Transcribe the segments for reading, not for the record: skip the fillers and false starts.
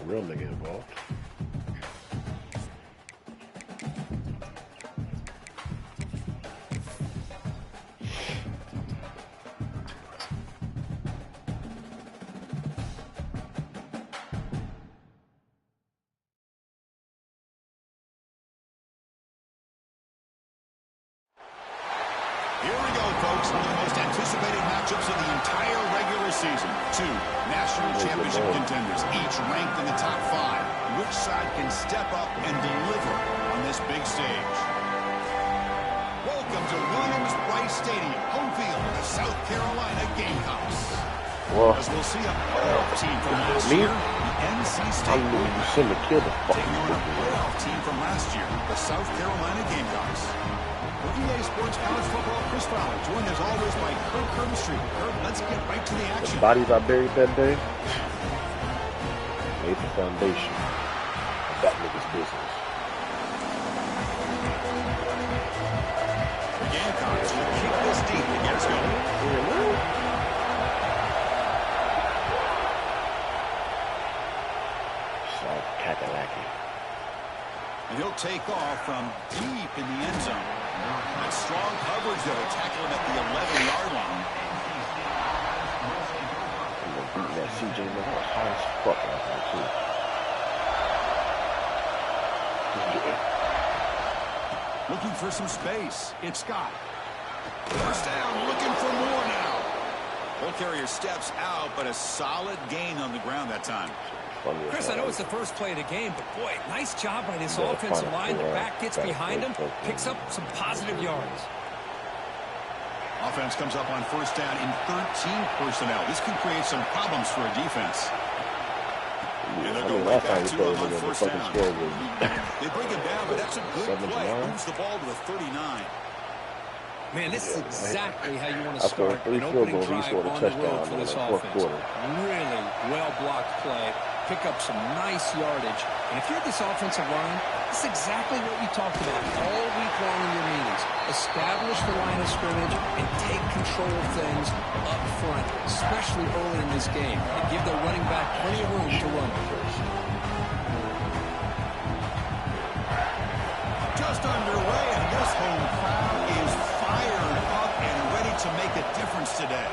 real nigga involved. Here we go, folks. One of the most anticipated matchups of the entire regular season. Two national championship contenders, each ranked in the top 5. Which side can step up and deliver on this big stage? Welcome to Williams-Brice Stadium, home field of the South Carolina Gamecocks. Well, As we'll see a playoff team from last year, the NC State Bulldogs taking on a playoff team from last year, the South Carolina Gamecocks. For EA Sports College Football, Chris Fowler, joined as always by Kirk Herbstreit. Kirk, let's get right to the action. The bodies I buried that day made the foundation of that nigga's business. The Gamecocks will kick this deep to get us going. South Kakalaki. And he'll take off from deep in the end zone. That strong coverage, though, tackle him at the 11-yard line. He was beating that CJ Moore high as fuck last night, too. Looking for some space. It's Scott. First down, looking for more now. Ball carrier steps out, but a solid gain on the ground that time. Chris, I know it's the first play of the game, but boy, nice job by this offensive line. The back gets behind him, picks up some positive yards. Offense comes up on first down in 13 personnel. This can create some problems for a defense. And they'll go right back to him on first down. They bring him down, but that's a good play. Moves the ball to the 39. Man, this is exactly how you want to start an opening drive on the road for this offense. Really well-blocked play. Pick up some nice yardage. And if you're this offensive line, this is exactly what you talked about all week long in your meetings. Establish the line of scrimmage and take control of things up front, especially early in this game. And give the running back plenty of room to run. Just underway, and this home crowd is fired up and ready to make a difference today.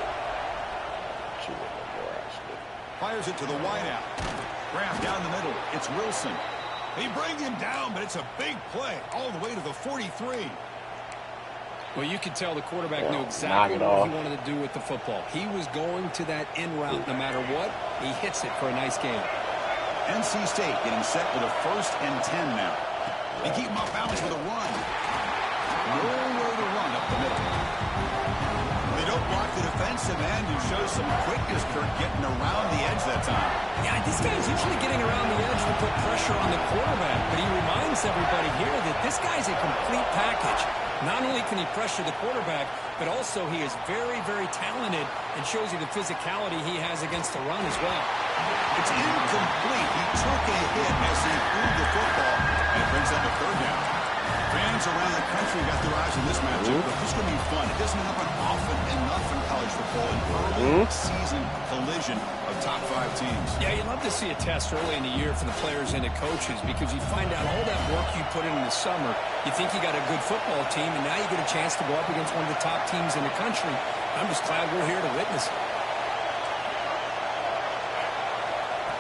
Fires it to the wideout. Grab down the middle. It's Wilson. He brings him down, but it's a big play all the way to the 43. Well, you could tell the quarterback knew exactly what he wanted to do with the football. He was going to that in route no matter what. He hits it for a nice game. NC State getting set with a 1st and 10 now. They keep him off balance with a run. Nowhere to run up the middle. They don't block the defensive end, who shows some quickness, Kirk, getting around the edge that time. Yeah, this guy's usually getting around the edge to put pressure on the quarterback, but he reminds everybody here that this guy's a complete package. Not only can he pressure the quarterback, but also he is very, very talented and shows you the physicality he has against the run as well. It's incomplete. He took a hit as he threw the football, and it brings up a 3rd down. Fans around the country got their eyes on this matchup, but this is going to be fun. It doesn't happen often enough in college football, an early season collision of top 5 teams. Yeah, you love to see a test early in the year for the players and the coaches because you find out all that work you put in the summer. You think you got a good football team, and now you get a chance to go up against one of the top teams in the country. I'm just glad we're here to witness it.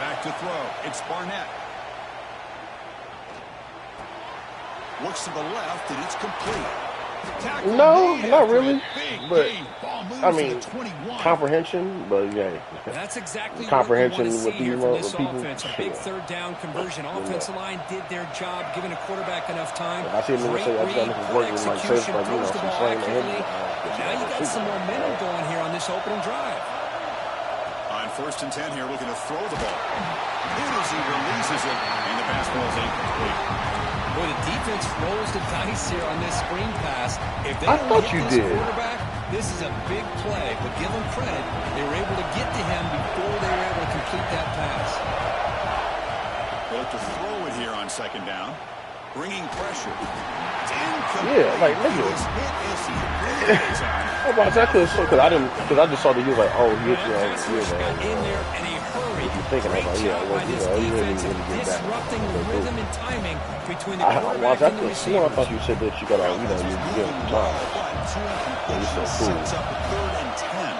Back to throw. It's Barnett. Looks to the left, and it's complete. No, not really. But, I mean, comprehension, but yeah. That's exactly comprehension what you want to see with here from this offense. A big 3rd down conversion. Offensive line did their job, giving a quarterback enough time. I see him say, I got working like safe, like, you know, some slaying the head. Now you got some momentum going here on this opening drive. On 1st and 10 here, looking to throw the ball. Hit as he releases it, and the pass ball is incomplete. Boy, the defense rolls the dice here on this screen pass. If they I don't thought hit you this did. quarterback, this is a big play. But give them credit. They were able to get to him before they were able to complete that pass. They look to throw it here on 2nd down. Bringing pressure. Yeah, like, look at it. Oh, but I could have, because I just saw that he was like, oh, he hit you. Got in there in a hurry. you thinking, I was like, yeah, well, you know, he really get back. Disrupting the rhythm and timing between the I quarterback and the receiver. I thought you said that you got to, you know, you give him time. He's so cool. Sets up a 3rd and 10.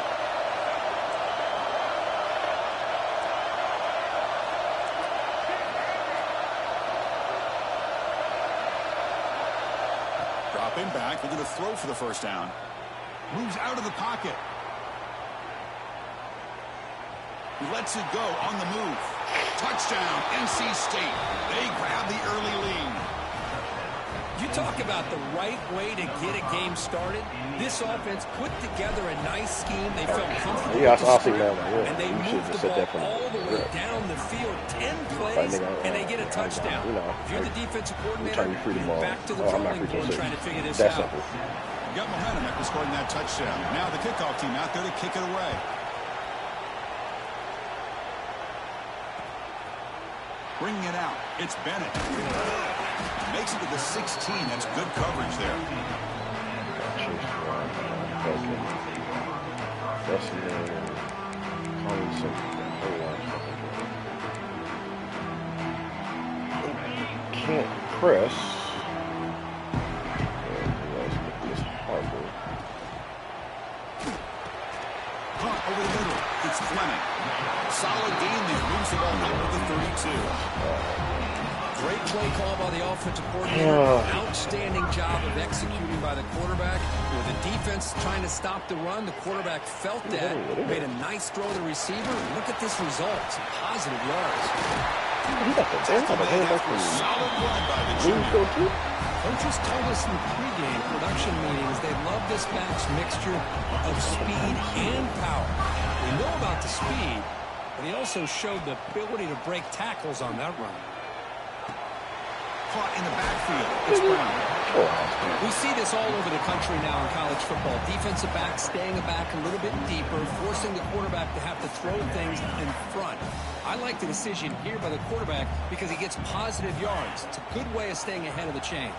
Dropping back, looking to throw for the first down. Moves out of the pocket. He lets it go on the move. Touchdown, NC State. They grab the early lead. You talk about the right way to get a game started. This offense put together a nice scheme. They felt comfortable. Yeah, I'll see that one. Yeah. And they moved the ball all the way down the field. 10 plays, and they get a touchdown. You know, if you're the defensive coordinator, you're back to the drawing board trying to figure this out. Simple. Got momentum after scoring that touchdown. Now the kickoff team out there to kick it away. Bringing it out. It's Bennett. Makes it to the 16. That's good coverage there. Can't press. It's Harper. Hunt over the middle. It's Fleming. Solid gain there. Moves the ball out to the 32. Great play call by the offensive coordinator. Outstanding job of executing by the quarterback. With the defense trying to stop the run, the quarterback felt that. Made a nice throw to the receiver. Look at this result. Some positive yards. Solid run by the junior. Coaches told us in the pregame production meetings they love this back's mixture of speed and power. We know about the speed, but he also showed the ability to break tackles on that run. Caught in the backfield. It's Brown. We see this all over the country now in college football. Defensive backs staying back a little bit deeper, forcing the quarterback to have to throw things in front. I like the decision here by the quarterback because he gets positive yards. It's a good way of staying ahead of the chains.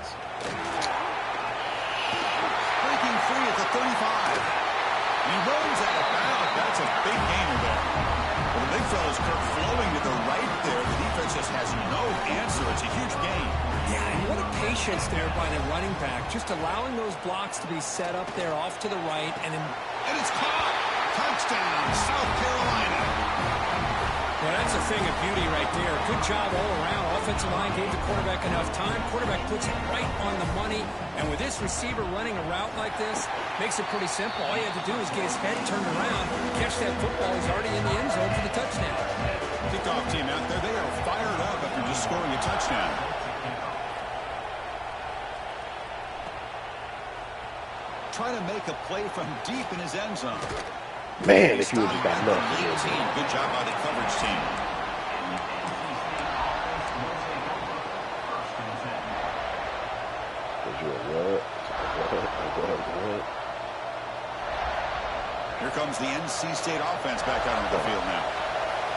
Breaking free at the 35. He runs out of bounds. That's a big gainer there. Well, the big fella's Kirk flowing to the right there. The defense just has no answer. It's a huge gain. Yeah, and what a patience there by the running back. Just allowing those blocks to be set up there off to the right. And it's caught. Touchdown, South Carolina. Well, that's a thing of beauty right there. Good job all around. Offensive line gave the quarterback enough time. Quarterback puts it right on the money. And with this receiver running a route like this, makes it pretty simple. All you have to do is get his head turned around, catch that football. He's already in the end zone for the touchdown. Kickoff team out there. They are fired up after just scoring a touchdown. Trying to make a play from deep in his end zone. Man, if you would just got enough. Good job by the coverage team. Here comes the NC State offense back out onto the field now.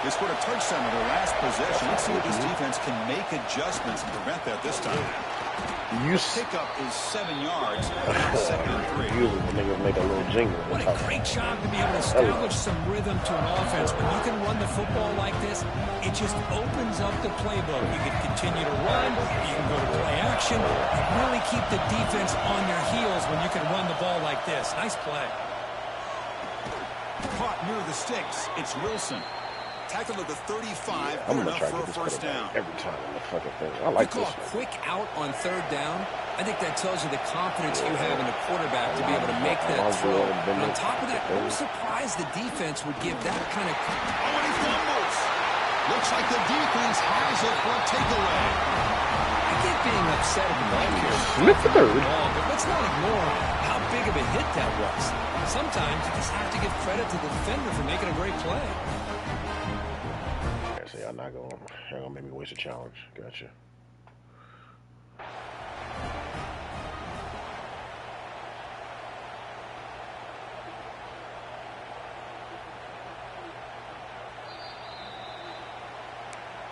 They scored a touchdown in their last possession. Let's see if this defense can make adjustments and prevent that this time. Pickup is 7 yards. 2nd and 3. Make a little jingle. What a great job to be able to establish some rhythm to an offense. When you can run the football like this, it just opens up the playbook. You can continue to run. You can go to play action. And really keep the defense on their heels when you can run the ball like this. Nice play. Caught near the sticks. It's Wilson. Tackled at the 35. I'm going to try to get this put every time in the fucking thing. I like this. Quick out on 3rd down. I think that tells you the confidence you have in the quarterback to be able to make that throw. And on top of that, I'm surprised the defense would give that kind of... Oh, and he fumbles. Looks like the defense has it for a takeaway. I get being upset at the ball here. Smith the third. But let's not ignore how big of a hit that was. Sometimes you just have to give credit to the defender for making a great play. See, I'm not gonna make me waste a challenge. Gotcha.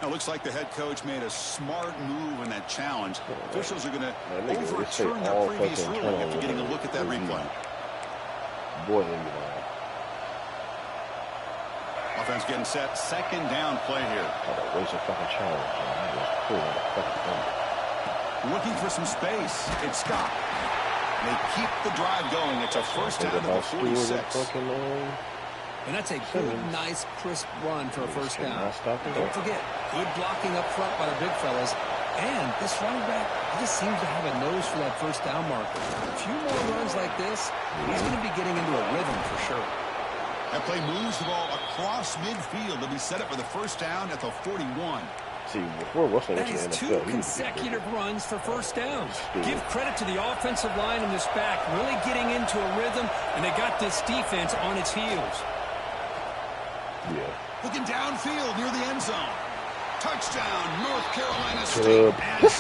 Now, looks like the head coach made a smart move in that challenge. Officials are going to overturn their previous ruling after getting a look at that replay. Boy, a offense getting set. Second down play here. Where's the fucking challenge? Looking for some space. It's Scott. They keep the drive going. It's a first down to the 46. And that's a good, nice, crisp run for a first down. Don't forget, good blocking up front by the big fellas. And this running back, he just seems to have a nose for that first down marker. A few more runs like this, he's going to be getting into a rhythm for sure. That play moves the ball across midfield to be set up for the first down at the 41. See, before Wilson that is two consecutive runs for first downs. Give credit to the offensive line in this back, really getting into a rhythm, and they got this defense on its heels. Yeah. Looking downfield near the end zone. Touchdown, North Carolina State. This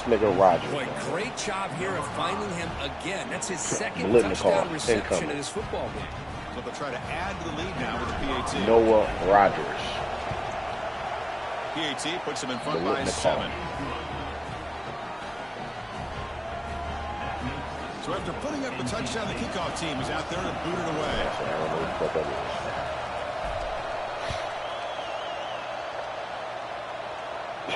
nigga Rogers. Boy, great job here of finding him again. That's his second touchdown reception in his football game. So they'll try to add to the lead now with the PAT. Noah Rogers. PAT puts him in front by 7. So after putting up the touchdown, the kickoff team is out there to boot it away.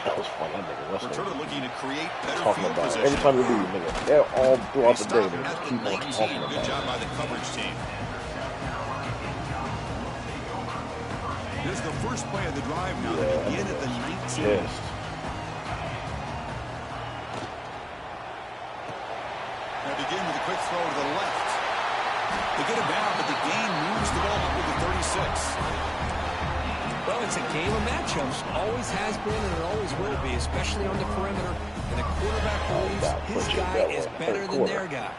That was fun. Returner looking to create better field position. Every time we do, nigga, they're all throughout the day. They just keep on talking about. Good job by the coverage team. Here's the first play of the drive now. They begin at the 19. Yes. They begin with a quick throw to the left. They get it down, but the gain moves the ball up with the 36. Well, it's a game of matchups. Always has been and it always will be, especially on the perimeter. And the quarterback believes his guy is better than their guy.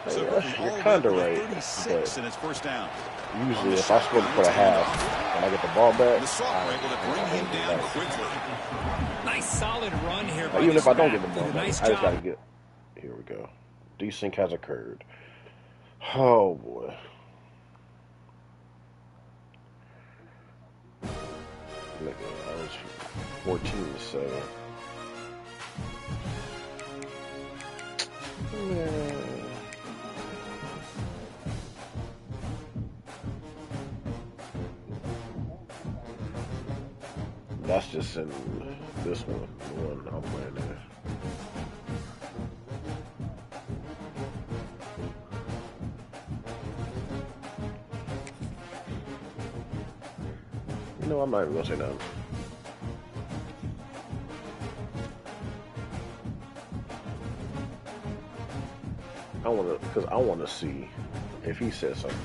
So you're kind of right. 36 in its first down. Usually, if I score for a half and I get the ball back, the Soft able to bring him down quickly. Nice solid run here. Even if I don't get the ball back, I just got to get. Here we go. Desync has occurred. Oh boy. Look, I was 14-7. That's just in this one, the one I'm playing in. You know, I'm not even gonna say nothing. I wanna see if he says something.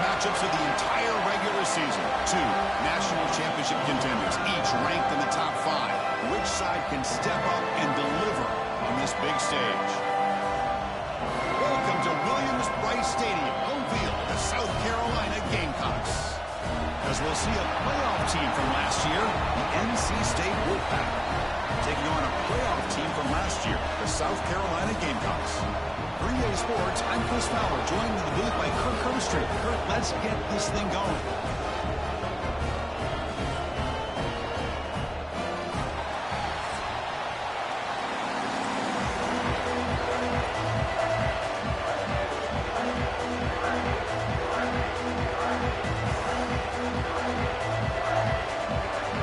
Matchups of the entire regular season. 2 national championship contenders, each ranked in the top 5. Which side can step up and deliver on this big stage? Welcome to Williams-Brice Stadium, home field of the South Carolina Gamecocks. As we'll see a playoff team from last year, the NC State Wolfpack, taking on a playoff team from last year, the South Carolina Gamecocks. For EA Sports, I'm Chris Fowler, joined in the booth by Kirk Herbstreit. Kirk, let's get this thing going.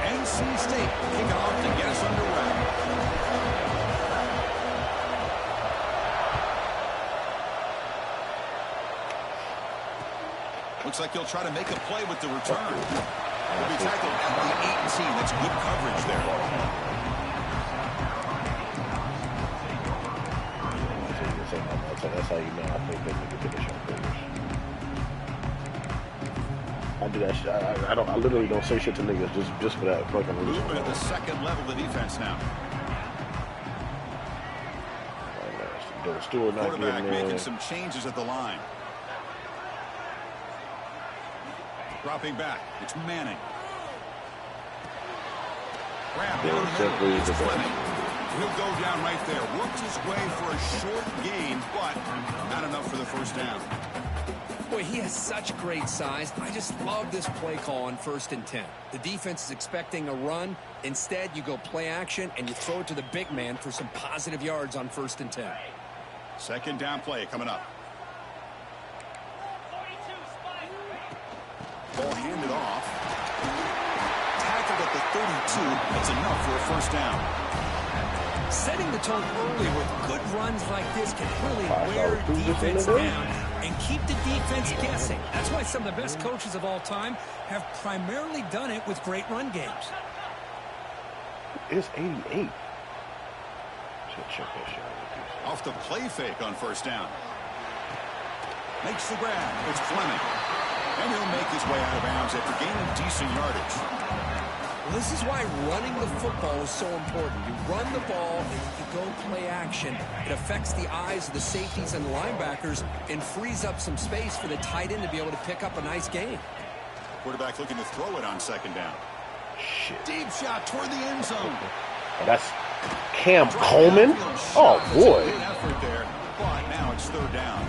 NC State kicking off to get us underway. Looks like he'll try to make a play with the return. He'll be tackled at the 18. That's good coverage there. That's how you know I think they need to finish on first. I do that shit. I literally don't say shit to niggas just for that fucking reason. Movement at the second level of the defense now. Stewart not Quarterback getting making some changes at the line. Dropping back. It's Manning. Grab down the middle. It's Fleming. He'll go down right there. Worked his way for a short gain, but not enough for the first down. Boy, he has such great size. I just love this play call on 1st and 10. The defense is expecting a run. Instead, you go play action, and you throw it to the big man for some positive yards on 1st and 10. Second down play coming up. Ball handed off. Tackled at the 32. That's enough for a first down. Setting the tone early with good runs like this can really wear defense down and keep the defense guessing. That's why some of the best coaches of all time have primarily done it with great run games. It's 88. Check that shit out. Off the play fake on first down. Makes the grab. It's Fleming. And he'll make his way out of bounds after gaining decent yardage. Well, this is why running the football is so important. You run the ball and you go play action. It affects the eyes of the safeties and the linebackers and frees up some space for the tight end to be able to pick up a nice gain. Quarterback looking to throw it on second down. Shit. Deep shot toward the end zone. Oh, that's Cam Coleman? Oh, boy. Good effort there, but now it's third down.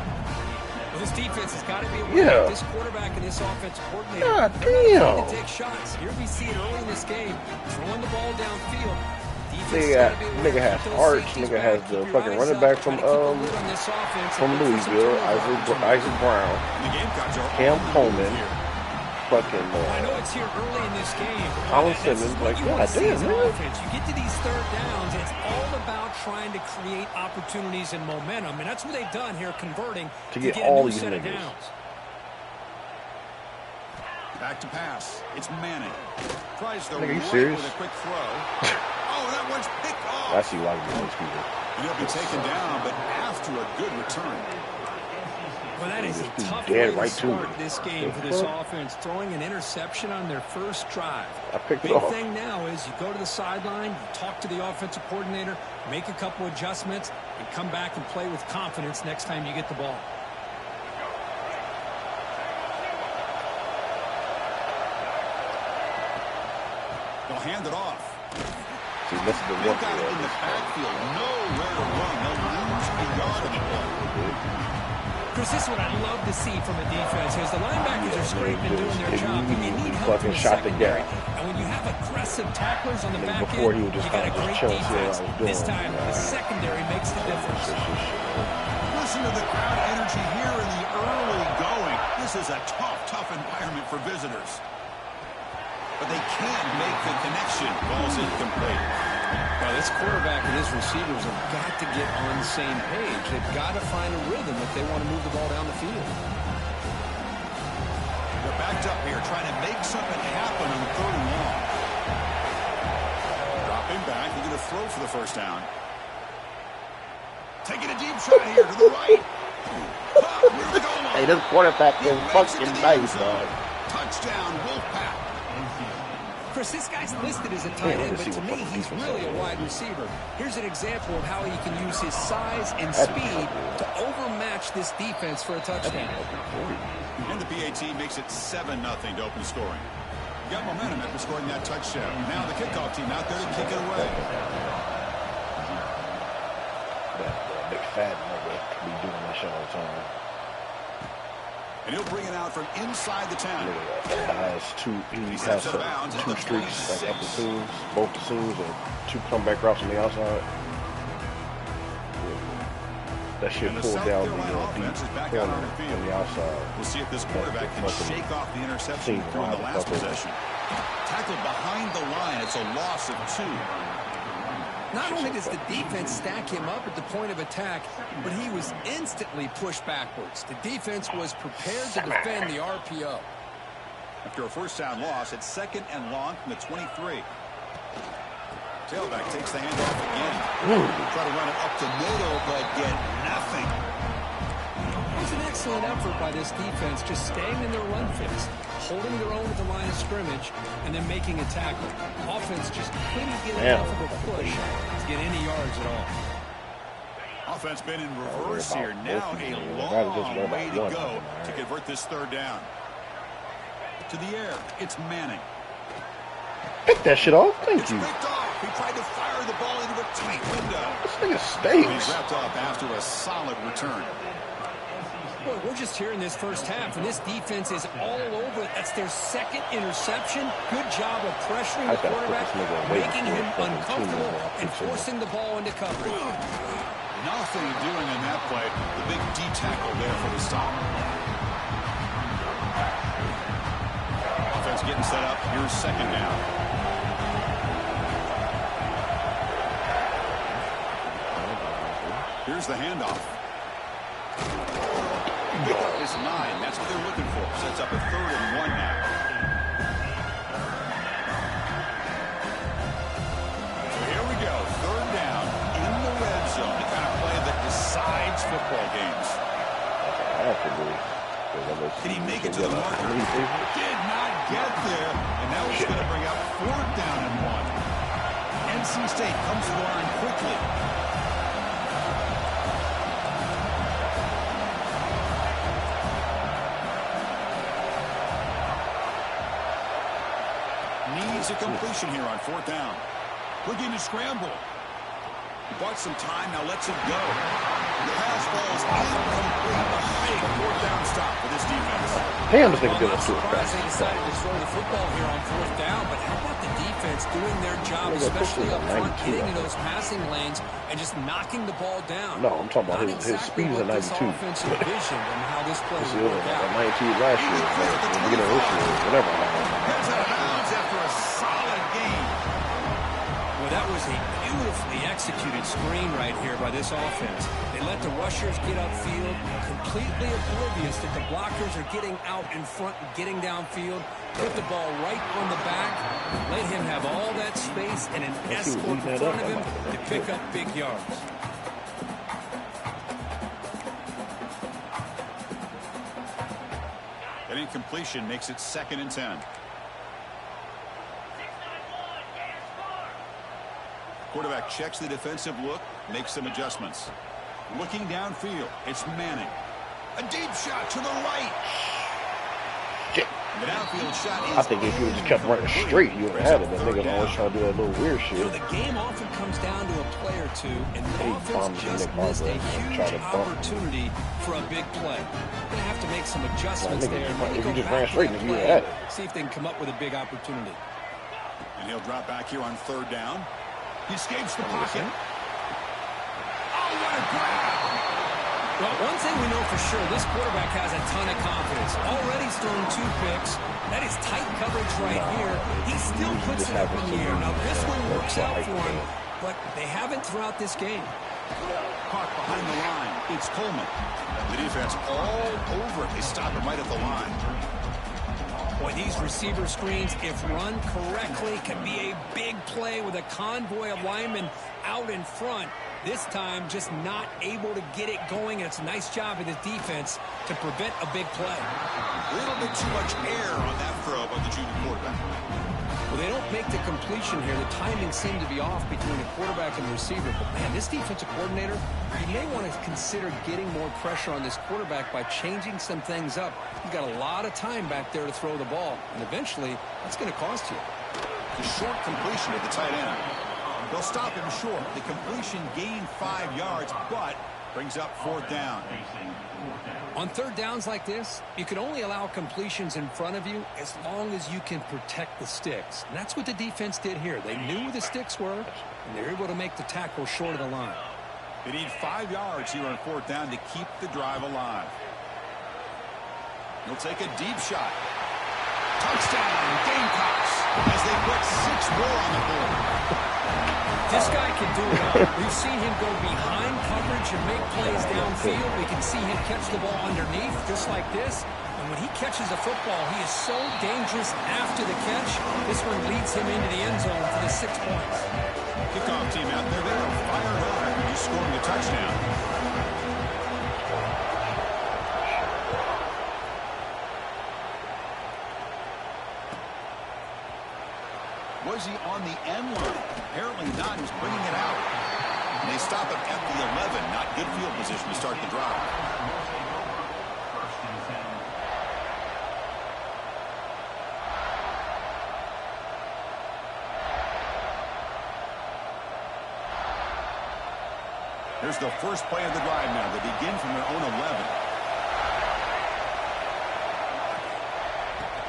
Well, this defense has got to be aware that this quarterback and this offensive coordinator God they're not damn. to take shots. Here we see it early in this game, throwing the ball downfield. Nigga has Arch. Nigga has the fucking running back from Louisville, Isaac Brown, Cam Coleman, fucking I know it's here early in this game. Colin Simmons. Like, God damn, man. You get to these third downs, it's all about trying to create opportunities and momentum, and that's what they've done here, converting to get a all new these set of niggas. downs. Back to pass. It's Manning. Tries the Nigga, you right serious? with a quick throw. Oh, that one's picked off. I see why these people. And he'll be taken down, but after a good return. Well, that is a tough dead way right to to start me. this game for this offense, throwing an interception on their first drive. I picked it Big off. thing now is you go to the sideline, you talk to the offensive coordinator, make a couple adjustments, and come back and play with confidence next time you get the ball. They'll hand it off. See, this is the They work. got it in the backfield. Nowhere to run. They'll lose a yard on the play. Chris, this is what I love to see from a defense. As the linebackers are scraping, doing their job, you need help from the secondary. And when you have aggressive tacklers on the back end, you got a great defense. This time, the secondary makes the difference. Listen to the crowd energy here in the early going. This is a tough environment for visitors. But they can't make the connection. Ball's incomplete. Well, this quarterback and his receivers have got to get on the same page. They've got to find a rhythm if they want to move the ball down the field. They're backed up here trying to make something happen on third and long. Dropping back. They're going to throw for the first down. Taking a deep shot here to the right. Hey, this quarterback is fucking nice, dog. Touchdown, Wolfpack. Chris, this guy's listed as a tight end, but to me, he's really a wide receiver. Here's an example of how he can use his size and speed to overmatch this defense for a touchdown. And the PAT makes it 7-0 to open scoring. Got momentum after scoring that touchdown. Now the kickoff team out there to kick it away. That big fat nigga be doing that shit all the time. And he'll bring it out from inside the 10. He has two streaks, like up the seams, both the seams, and 2 comeback routes on the outside. That shit pulled down the deep corner on the outside. We'll see if this quarterback can shake off the interception from the last possession. Tackled behind the line. It's a loss of 2. Not only does the defense stack him up at the point of attack, but he was instantly pushed backwards. The defense was prepared to defend the RPO. After a first down loss, it's 2nd and long from the 23. Tailback takes the handoff again. Try to run it up the middle, but get nothing. It was an excellent effort by this defense, just staying in their run fits, holding their own at the line of scrimmage, and then making a tackle. Offense just couldn't get enough of a push to get any yards at all. Offense been in reverse here. Now a long way to go to convert this 3rd down. To the air, it's Manning. Pick that shit off. Thank you. He tried to fire the ball into a tight window. This nigga stinks. He's wrapped up after a solid return. Boy, we're just here in this first half, and this defense is all over it. That's their 2nd interception. Good job of pressuring the quarterback, making him uncomfortable, and forcing the ball into coverage. Nothing doing in that play. The big D tackle there for the stop. Offense getting set up. Here's 2nd down. Here's the handoff. It's 9. That's what they're looking for. Sets up a 3rd and 1 now. So here we go. 3rd down in the red zone. The kind of play that decides football games. Did he make it to the marker? Did not get there. And now he's going to bring up 4th down and 1. NC State comes to the line quickly. Needs a completion here on 4th down. Looking to scramble. He bought some time, now lets it go. The pass ball is incomplete. A big 4th down stop for this defense. Damn, this nigga doing I'm too surprised they fast. decided to throw the football here on 4th down, but how about the defense doing their job, especially up front, getting in those passing lanes and just knocking the ball down? No, I'm talking about his speed is at 92. This offensive vision and how this play will work out. 92 last year, beginning of this year, whatever. Heads out of bounds after a solid game. Well, that was a beautifully executed screen right here by this offense. They let the rushers get upfield, completely oblivious that the blockers are getting out in front and getting downfield. Put the ball right on the back, let him have all that space and an escort in front of him to pick up big yards. That incompletion makes it 2nd and 10. Quarterback checks the defensive look, makes some adjustments. Looking downfield, it's Manning. A deep shot to the right. The downfield shot is I think if you just kept running straight, you would have had it. But niggas always trying to do that little weird shit. You know, the game often comes down to a play or two, and the offense just missed a huge opportunity for a big play. They're going to have to make some adjustments there. If you just ran straight, you would have had it. See if they can come up with a big opportunity. And he'll drop back here on 3rd down. He escapes the pocket. Oh, what a grab! Well, one thing we know for sure, this quarterback has a ton of confidence. Already he's thrown 2 picks. That is tight coverage right here. He still puts it up in the air. Now, this one works out for him, but they haven't throughout this game. Caught behind the line. It's Coleman. The defense all over it. They stop him right at the line. Boy, these receiver screens, if run correctly, can be a big play with a convoy of linemen out in front. This time, just not able to get it going. It's a nice job of the defense to prevent a big play. A little bit too much air on that throw by the junior quarterback. Well, they don't make the completion here. The timing seemed to be off between the quarterback and the receiver. But, man, this defensive coordinator, you may want to consider getting more pressure on this quarterback by changing some things up. You've got a lot of time back there to throw the ball. And eventually, that's going to cost you. The short completion at the tight end. They'll stop him short. The completion gained 5 yards, but brings up 4th down. On 3rd downs like this, you can only allow completions in front of you as long as you can protect the sticks. And that's what the defense did here. They knew where the sticks were, and they were able to make the tackle short of the line. They need 5 yards here on 4th down to keep the drive alive. He'll take a deep shot. Touchdown, Gamecocks, as they put 6 more on the board. This guy can do it all. We've seen him go behind coverage and make plays downfield. We can see him catch the ball underneath, just like this. And when he catches the football, he is so dangerous after the catch. This one leads him into the end zone for the 6 points. Kickoff team out there, they are fired up after just scoring a touchdown. Was he on the end line? Apparently not. He's bringing it out. And they stop him at the 11. Not good field position to start the drive. Here's the first play of the drive now. They begin from their own 11.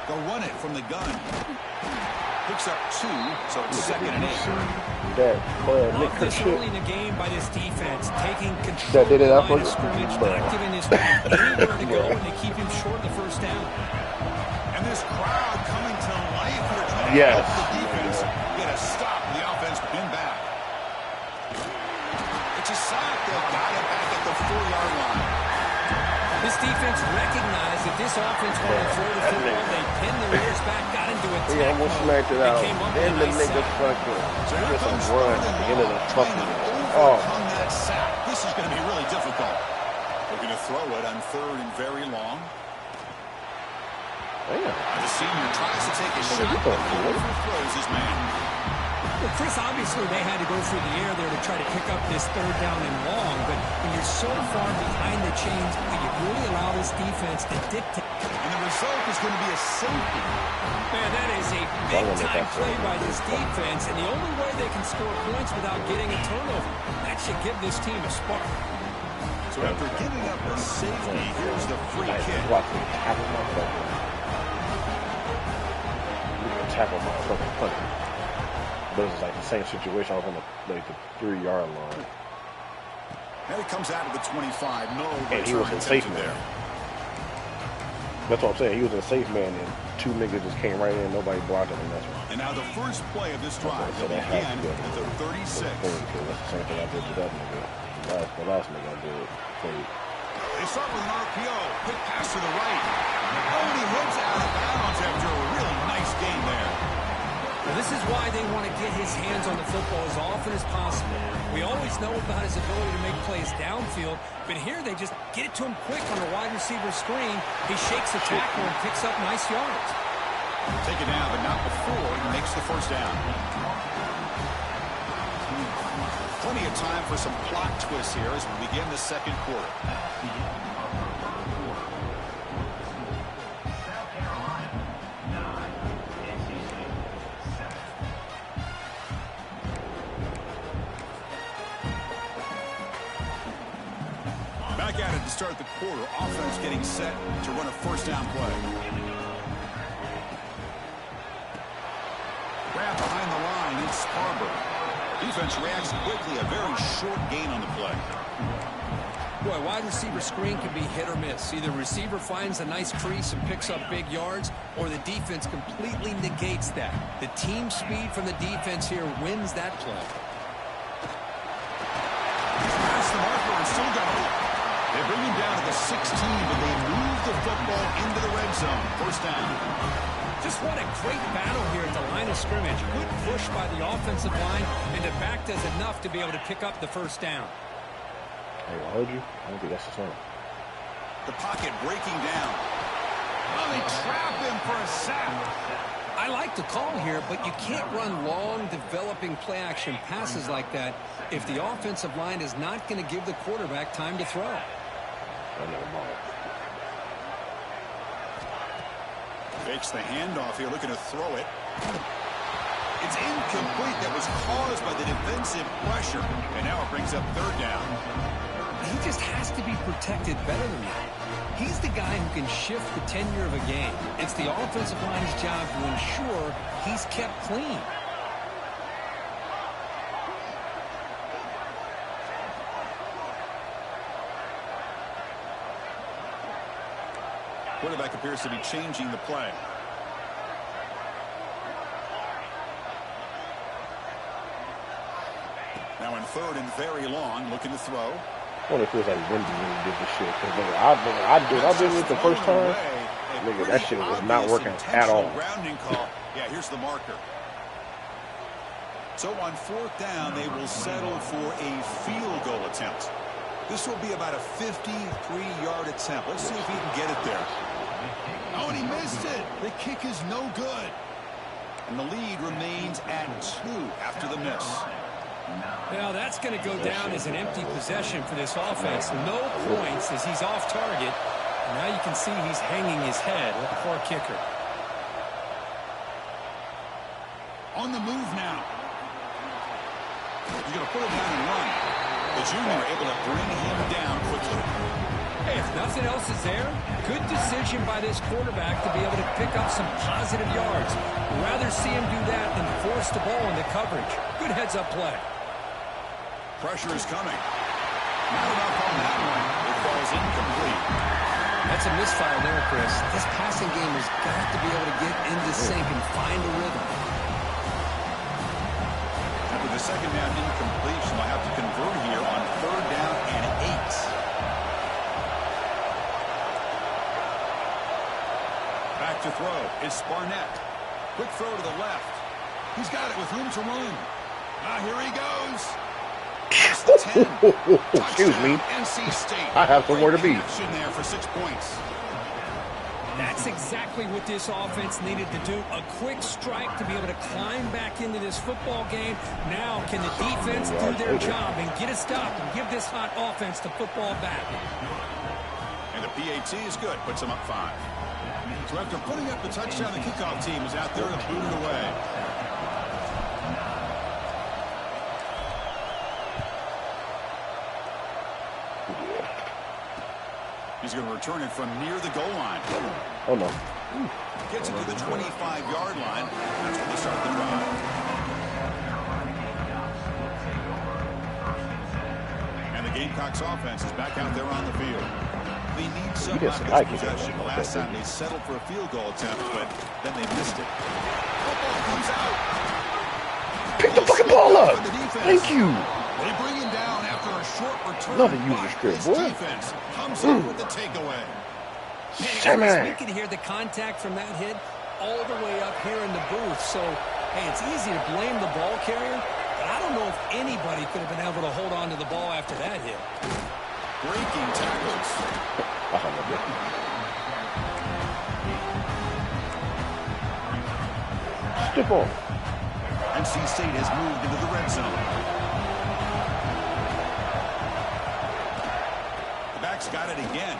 They'll run it from the gun. Picks up 2, so it's 2nd and 8. Early in the game by this defense, taking control of the line of scrimmage, not giving this guy anywhere to go, and they keep him short of the 1st down. And this crowd coming to life here tonight. Yes. The defense get a stop. The offense pinned back. It's a sack. They've got it back at the 4-yard line. This defense recognized that this offense wanted to throw the football. They pinned their ears back, got into a He almost smacked it out. Then the nigga fucking just a run at the end of the fucking overcome that sack. This is going to be really difficult. They're going to throw it on 3rd and very long. Damn. The senior tries to take a shot, but overthrows his man. Well, Chris, obviously they had to go through the air there to try to pick up this 3rd down and long, but when you're so far behind the chains, you really allow this defense to dictate. And the result is going to be a safety. Man, that is a big-time play by this defense, and the only way they can score points without getting a turnover. That should give this team a spark. So after giving up a safety, here's the free kick. Tackle my fucking punter. But it's like the same situation. I was on the 3-yard line. And it comes out of the 25. No, and he was a safe man. That's what I'm saying. He was a safe man, and 2 niggas just came right in. Nobody blocked him, and that's what. And now the first play of this drive will begin at the 36. That's the same thing I did to that nigga. The last nigga I did. They start with an RPO. Quick pass to the right. Oh, and he heads out of bounds after a really nice game there. Well, this is why they want to get his hands on the football as often as possible. We always know about his ability to make plays downfield, but here they just get it to him quick on a wide receiver screen. He shakes the tackle and picks up nice yards. Take it down, but not before he makes the 1st down. Plenty of time for some plot twists here as we begin the 2nd quarter. Back at it to start the quarter. Offense getting set to run a 1st down play. Grab behind the line, it's Sparber. Defense reacts quickly. A very short gain on the play. Boy, wide receiver screen can be hit or miss. Either receiver finds a nice crease and picks up big yards, or the defense completely negates that. The team speed from the defense here wins that play. He's past the marker and still got it. They bring him down to the 16, but they move the football into the red zone. 1st down. Just what a great battle here at the line of scrimmage. Good push by the offensive line, and the back does enough to be able to pick up the first down. Hey, I heard you. I don't think that's the song. The pocket breaking down. Oh, they trap him for a sack. I like the call here, but you can't run long, developing play-action passes like that if the offensive line is not going to give the quarterback time to throw. Fakes the handoff here, looking to throw it. It's incomplete. That was caused by the defensive pressure, and now it brings up third down. He just has to be protected better than that. He's the guy who can shift the tenure of a game. It's the offensive line's job to ensure he's kept clean. Quarterback appears to be changing the play. Now in third and very long, looking to throw. I wonder if it was like windy when he did this shit. Because I did it the first time. Nigga, that shit was not working at all. Yeah, here's the marker. So on fourth down, they will settle for a field goal attempt. This will be about a 53-yard attempt. Let's see if he can get it there. Oh, and he missed it. The kick is no good. And the lead remains at 2 after the miss. Now that's going to go down as an empty possession for this offense. No points as he's off target. And now you can see he's hanging his head. What a poor kicker. On the move now. He's going to put him down and run. The junior able to bring him down quickly. Hey, if nothing else is there, good decision by this quarterback to be able to pick up some positive yards. Rather see him do that than force the ball into coverage. Good heads-up play. Pressure is coming. Not enough on that one. It falls incomplete. That's a misfire there, Chris. This passing game has got to be able to get into sync and find a rhythm. After the second down incompletion, they'll have to convert here on third down and 8. Back to throw. It's Barnett. Quick throw to the left. He's got it with room to run. Here he goes. Excuse me. I have somewhere to be. There for 6 points. That's exactly what this offense needed to do. A quick strike to be able to climb back into this football game. Now can the defense do their job and get a stop and give this hot offense the football back? And the PAT is good. Puts them up 5. So after putting up the touchdown, the kickoff team is out there to boot it away. He's going to return it from near the goal line. Oh, no. Gets it to the 25-yard line. That's where they start the drive. And the Gamecocks offense is back out there on the field. They need some offensive possession. The last time they settled for a field goal attempt, but then they missed it. Football comes out. Pick the fucking ball up. Thank you. They bring him down after a short return. Love to use your script, boy. Defense comes in with the takeaway. We can hear the contact from that hit all the way up here in the booth. So, hey, it's easy to blame the ball carrier, but I don't know if anybody could have been able to hold on to the ball after that hit. Breaking tackles. Step on. NC State has moved into the red zone. The back's got it again.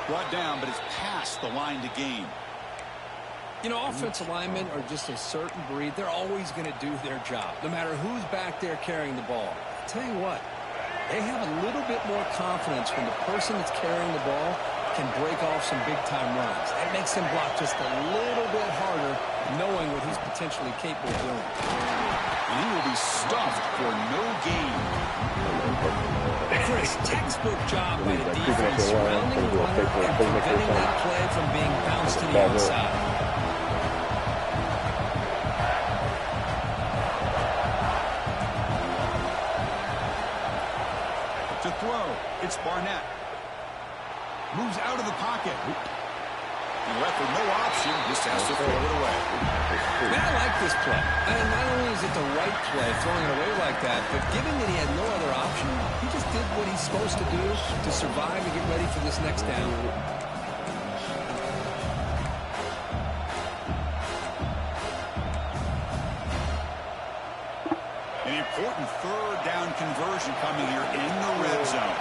Brought down, but it's past the line to gain. You know, offensive linemen are just a certain breed. They're always going to do their job, no matter who's back there carrying the ball. I'll tell you what, they have a little bit more confidence when the person that's carrying the ball can break off some big-time runs. That makes him block just a little bit harder, knowing what he's potentially capable of doing. And he will be stuffed for no gain. Chris, textbook job by the defense surrounding the runner and preventing that play from being bounced to the outside. To throw, it's Barnett. Moves out of the pocket. And left with no option, just has to throw it away. Man, I like this play. And not only is it the right play, throwing it away like that, but given that he had no other option, he just did what he's supposed to do to survive and get ready for this next down. An important third down conversion coming here in the red zone.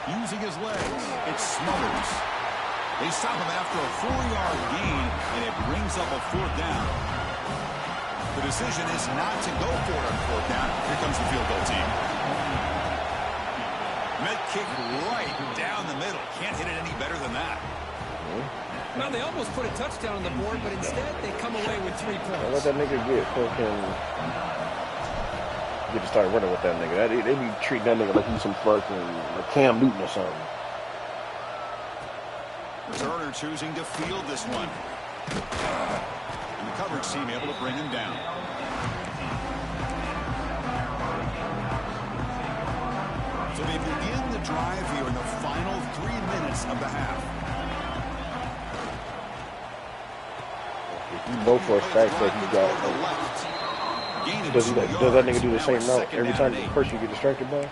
Using his legs, it smothers. They stop him after a 4-yard gain, and it brings up a 4th down. The decision is not to go for it on 4th down. Here comes the field goal team. Met kick right down the middle. Can't hit it any better than that. Well, they almost put a touchdown on the board, but instead they come away with 3 points. Let that nigga get fucking... Get to start running with that nigga. They be treating that nigga like he's some fucking like Cam Newton or something. Turner choosing to field this one. And the coverage team able to bring him down. So they begin the drive here in the final 3 minutes of the half. You know for a fact that he got... Does that nigga do the same route every time the person you get distracted by?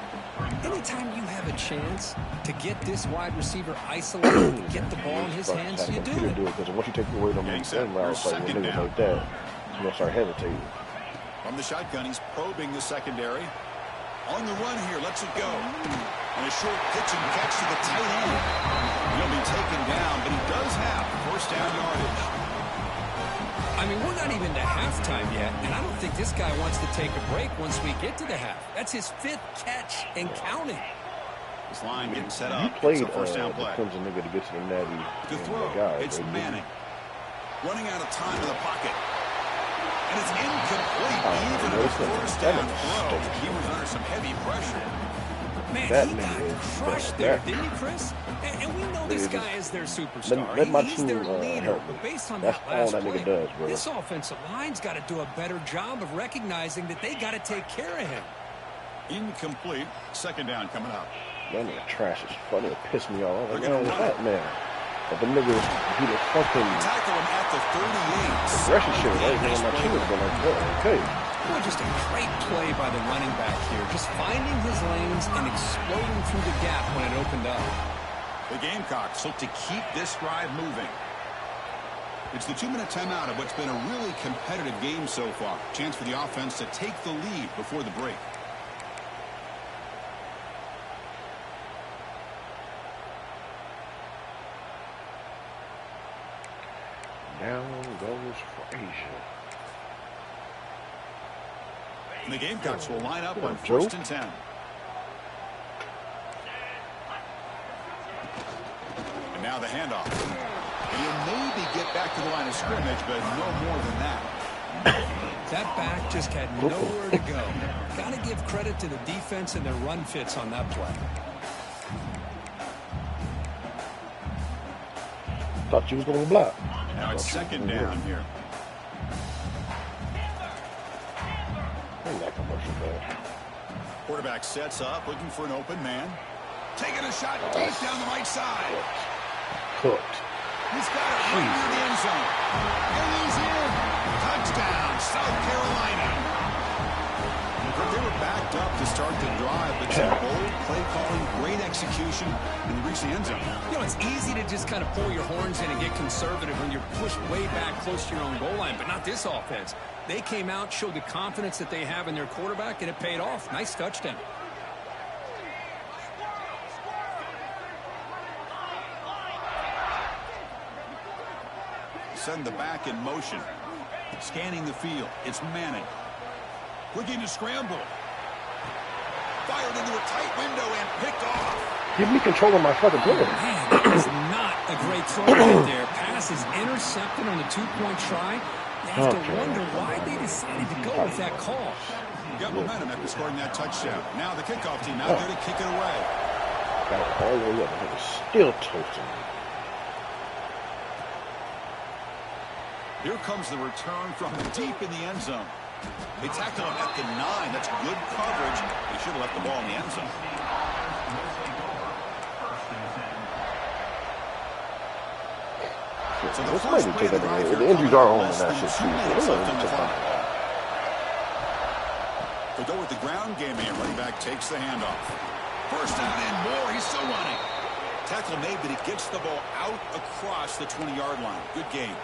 Anytime you have a chance to get this wide receiver isolated, to get the ball in his hands, you do it. Because once you take away them routes, like when niggas like that, you're going to start hesitating. From the shotgun, he's probing the secondary. On the run here, lets it go. And a short pitch and catch to the tight end. He'll be taken down, but he does have first down yardage. I mean, we're not even to halftime yet, and I don't think this guy wants to take a break once we get to the half. That's his 5th catch and counting. This line getting set up. You played first down play. The Clemson nigga to get to the natty. To throw, it's Manning. Running out of time in the pocket. And it's incomplete, even on a first down throw. He was under some heavy pressure. Man, he got crushed there, didn't he, Chris? And we know this guy is their superstar. He's their leader. But based on that last play, this offensive line's got to do a better job of recognizing that they got to take care of him. Incomplete. Second down coming up. That nigga trash is funny. It pissed me off. I'm like, man, what's that, man? But the niggas, he was fucking... Tackle him at the 38. Aggression shit. Everything on my team has been like, yeah, okay. Boy, just a great play by the running back here. Just finding his lanes and exploding through the gap when it opened up. The Gamecocks look to keep this drive moving. It's the 2-minute timeout of what's been a really competitive game so far. Chance for the offense to take the lead before the break. Down goes Frazier. And the Gamecocks will line up on 1st and 10. And now the handoff. And he'll maybe get back to the line of scrimmage, but no more than that. That back just had nowhere to go. Got to give credit to the defense and their run fits on that play. Thought you was going to block. Now it's second down here. That commercial bad. Quarterback sets up, looking for an open man. Taking a shot deep down the right side. Cooked. He's got it right near the end zone. And he's in. Touchdown, South Carolina. They were backed up to start the drive, but some bold play calling, great execution, and they reached the end zone. You know, it's easy to just kind of pull your horns in and get conservative when you're pushed way back close to your own goal line, but not this offense. They came out, showed the confidence that they have in their quarterback, and it paid off. Nice touchdown. Send the back in motion. Scanning the field. It's Manning. Looking to scramble. Fired into a tight window and picked off. Give me control of my fucking player. Man, that is not a great throw right there. Pass is intercepted on the 2-point try. You have to wonder why they decided to go with that call. Got momentum after scoring that touchdown. Now the kickoff team out there to kick it away. Got it all the way up. It was still toasting. Here comes the return from deep in the end zone. They tackle him at the 9. That's good coverage. They should have left the ball in the end zone. shit. So This might take that away. The injuries are on that shit too. They go with the ground game here. Running back takes the handoff. First down and more. He's still running. Tackle made, but he gets the ball out across the 20-yard line. Good game.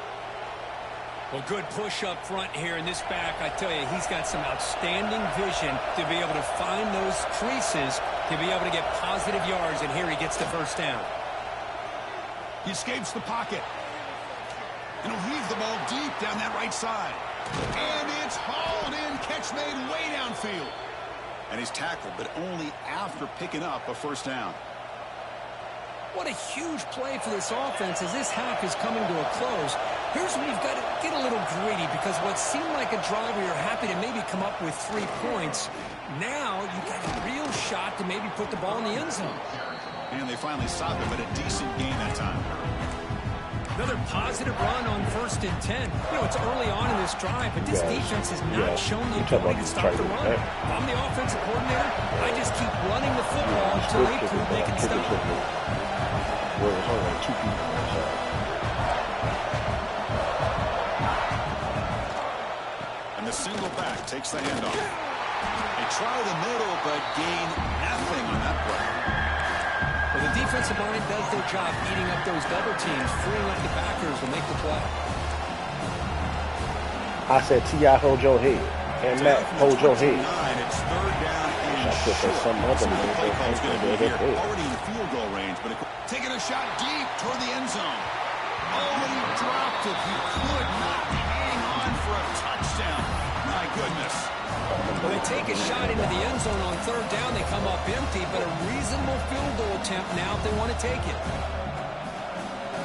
Well, good push up front here in this back. I tell you, he's got some outstanding vision to be able to find those creases, to be able to get positive yards, and here he gets the first down. He escapes the pocket. And he'll heave the ball deep down that right side. And it's hauled in. Catch made way downfield. And he's tackled, but only after picking up a first down. What a huge play for this offense as this half is coming to a close. Here's where you've got to get a little greedy, because what seemed like a drive where you're happy to maybe come up with 3 points, now you've got a real shot to maybe put the ball in the end zone. And they finally stop him, but a decent gain that time. Another positive run on 1st and 10. You know, it's early on in this drive, but this defense has not shown the ability to stop the run. If I'm the offensive coordinator, I just keep running the football until they prove they can stop it. Well, there's only like 2 people on the side. And the single back takes the handoff. They try the middle, but gain nothing on that play. Well, the defensive line does their job eating up those double teams, freeing up the backers to make the play. I said, T.I. hold your head. And Matt, hold your head. It's 3rd down and short. Play call's going to be here. Already in field goal range, but taking a shot deep toward the end zone. Oh, he dropped it. He could not hang on for a touchdown. My goodness. When they take a shot into the end zone on 3rd down, they come up empty, but a reasonable field goal attempt now if they want to take it.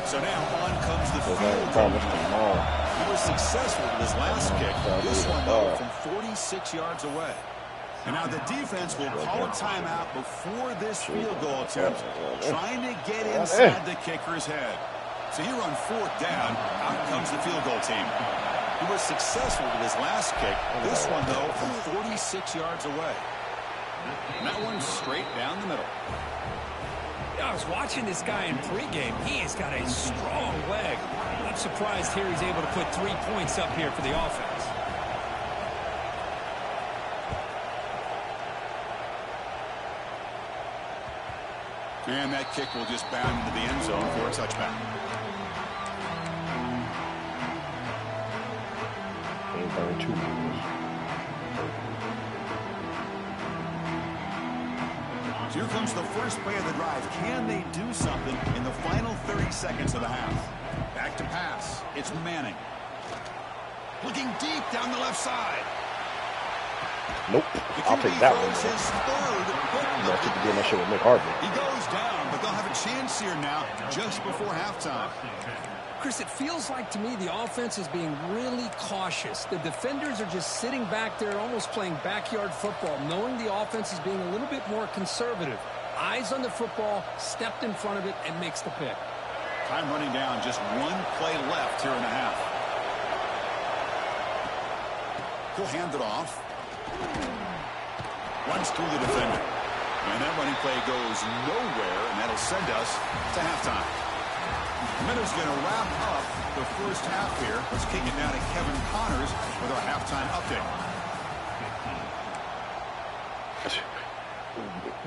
So now on comes the field goal. He was successful with his last kick. This one, though, from 46 yards away. And now the defense will call a timeout before this field goal attempt, trying to get inside the kicker's head. So here on 4th down, out comes the field goal team. He was successful with his last kick. This one, though, from 46 yards away. And that one's straight down the middle. I was watching this guy in pregame. He has got a strong leg. I'm surprised here he's able to put 3 points up here for the offense. And that kick will just bound into the end zone for a touchback. Here comes the first play of the drive. Can they do something in the final 30 seconds of the half? Back to pass. It's Manning. Looking deep down the left side. Nope. I'll take that one. You have to begin that shit with McHarvey. He goes down, but they'll have a chance here now just before halftime. Chris, it feels like to me the offense is being really cautious. The defenders are just sitting back there almost playing backyard football, knowing the offense is being a little bit more conservative. Eyes on the football, stepped in front of it, and makes the pick. Time running down, just 1 play left here in the half. He'll hand it off. Runs through the defender. And that running play goes nowhere, and that'll send us to halftime. Minutes going to wrap up the first half here. Let's kick it down to Kevin Connors with our halftime update.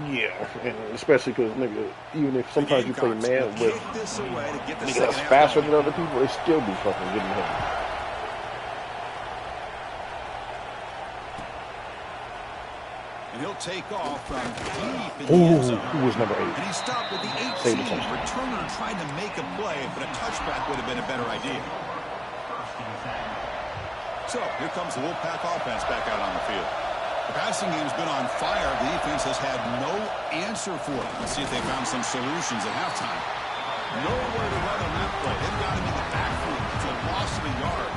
Yeah, and especially because even if sometimes you play man with nigga that's faster than other people, they still be fucking getting hit. He'll take off from deep in the end zone. Who was number 8? And he stopped with the 18. Returner tried to make a play, but a touchback would have been a better idea. So here comes the Wolfpack offense back out on the field. The passing game's been on fire. The defense has had no answer for it. Let's see if they found some solutions at halftime. Nowhere to run on that play. They've got him in the backfield. It's a loss of a yard.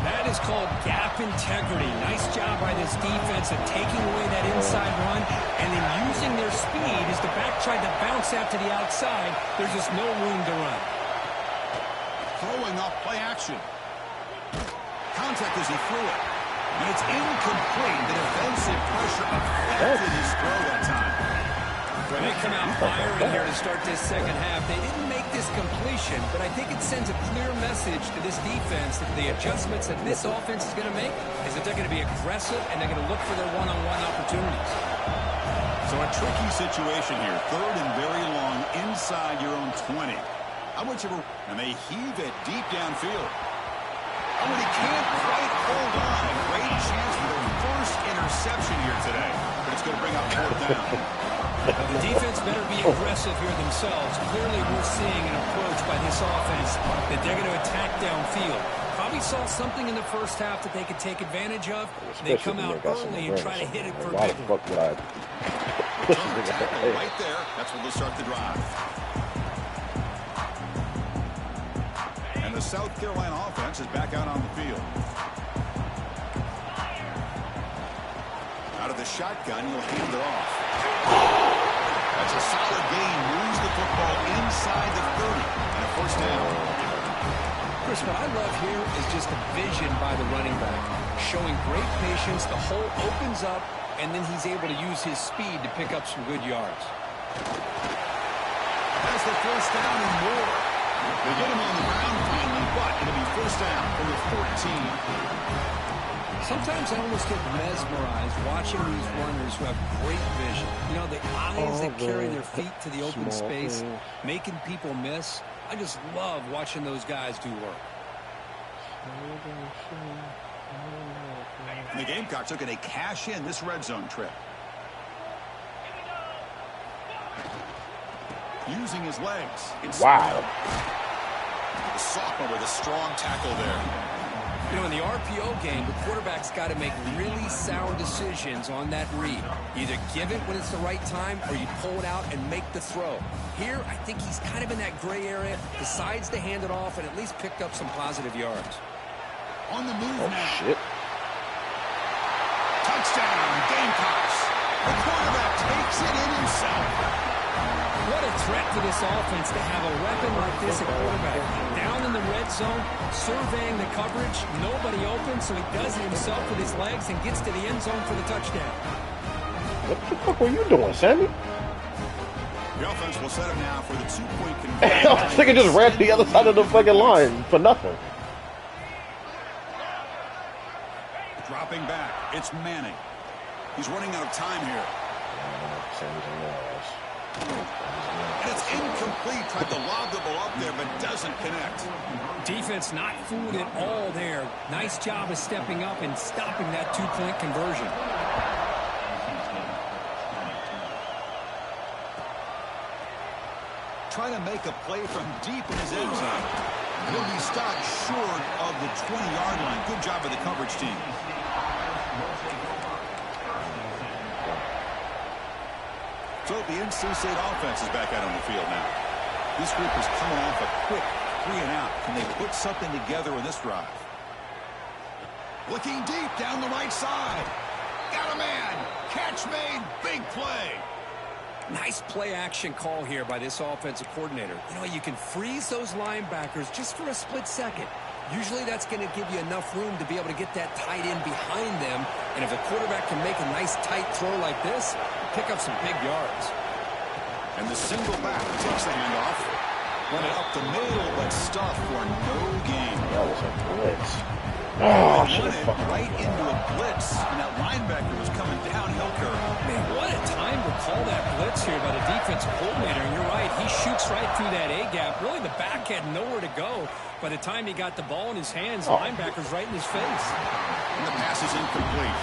That is called gap integrity. Nice job by this defense of taking away that inside run and then using their speed as the back tried to bounce out to the outside. There's just no room to run. Throwing off play action. Contact as he threw it. And it's incomplete. The defensive pressure affected his throw that time. When they come out firing here to start this second half. They didn't make this completion, but I think it sends a clear message to this defense that the adjustments that this offense is going to make is that they're going to be aggressive and they're going to look for their one-on-one opportunities. So a tricky situation here. Third and very long inside your own 20. And they heave it deep downfield. Oh, and he can't quite hold on. A great chance for their first interception here today. But it's going to bring up fourth down. The defense better be aggressive here themselves. Clearly we're seeing an approach by this offense that they're going to attack downfield. Probably saw something in the first half that they could take advantage of. They come out early and try to hit it for a big one. Right there. That's where they'll start the drive. And the South Carolina offense is back out on the field. Out of the shotgun, you'll hand it off. That's a solid gain. Moves the football inside the 30. And a first down. Chris, what I love here is just the vision by the running back. Showing great patience. The hole opens up, and then he's able to use his speed to pick up some good yards. That's the first down and more. They get him on the ground finally, but it'll be first down from the 14. Sometimes I almost get mesmerized watching these runners who have great vision. You know, the eyes that carry their feet to the open space, making people miss. I just love watching those guys do work. And the Gamecocks are going to cash in this red zone trip. Using his legs. Wow. The sophomore with a strong tackle there. You know, in the RPO game, the quarterback's got to make really sound decisions on that read. Either give it when it's the right time or you pull it out and make the throw. Here, I think he's kind of in that gray area, decides to hand it off and at least picked up some positive yards. On the move now. Shit. Touchdown, Gamecocks. The quarterback takes it in himself. What a threat to this offense to have a weapon like this at quarterback. Down in the red zone, surveying the coverage, nobody open, so he does it himself with his legs and gets to the end zone for the touchdown. What the fuck were you doing, Sammy? The offense will set up now for the two-point conversion. I was thinking just ran to the other side of the fucking line for nothing. Dropping back, it's Manning. He's running out of time here. And it's incomplete. Tried to lob the ball up there, but doesn't connect. Defense not fooled at all there. Nice job of stepping up and stopping that two-point conversion. Trying to make a play from deep in his end zone. He'll be stopped short of the 20-yard line. Good job by the coverage team. So the NC State offense is back out on the field now. This group is coming off a quick 3-and-out. Can they put something together in this drive? Looking deep down the right side. Got a man. Catch made. Big play. Nice play-action call here by this offensive coordinator. You know, you can freeze those linebackers just for a split second. Usually that's going to give you enough room to be able to get that tight end behind them. And if the quarterback can make a nice tight throw like this, pick up some big yards. And the single back takes the handoff. Run it up the middle, but stuffed for no gain. That was a blitz. Oh, shit. Right into a blitz, and that linebacker was coming downhill curve. Man, what a time to call that blitz here by the defensive coordinator. And you're right, he shoots right through that A-gap. Really, the back had nowhere to go. By the time he got the ball in his hands, the linebacker's right in his face. And the pass is incomplete.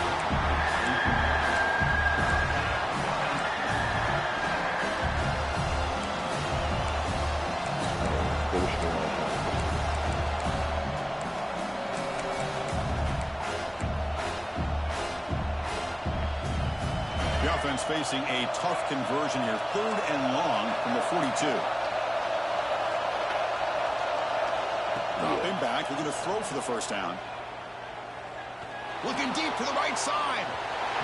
The offense facing a tough conversion here. 3rd and long from the 42. Dropping back. They're going to throw for the first down. Looking deep to the right side.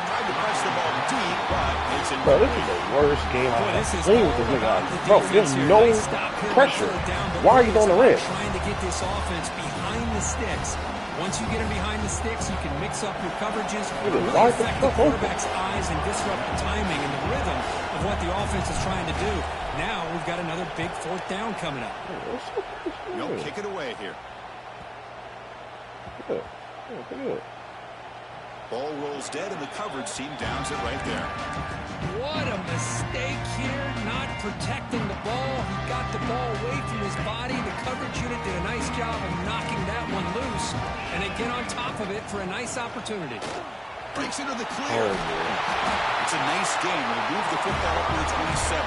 Tried to press the ball deep, but it's in. Bro, this is the worst game I've played with this nigga. Bro, there's no pressure. Why are you on the rim? Trying to get this offense behind the sticks. Once you get him behind the sticks, you can mix up your coverages, really affect the quarterback's eyes and disrupt the timing and the rhythm of what the offense is trying to do. Now we've got another big fourth down coming up. They'll kick it away here. Good. Ball rolls dead, and the coverage team downs it right there. What a mistake here, not protecting the ball. He got the ball away from his body. The coverage unit did a nice job of knocking that one loose, and they get on top of it for a nice opportunity. Breaks into the clear. It's a nice game. It'll move the football up to the 27.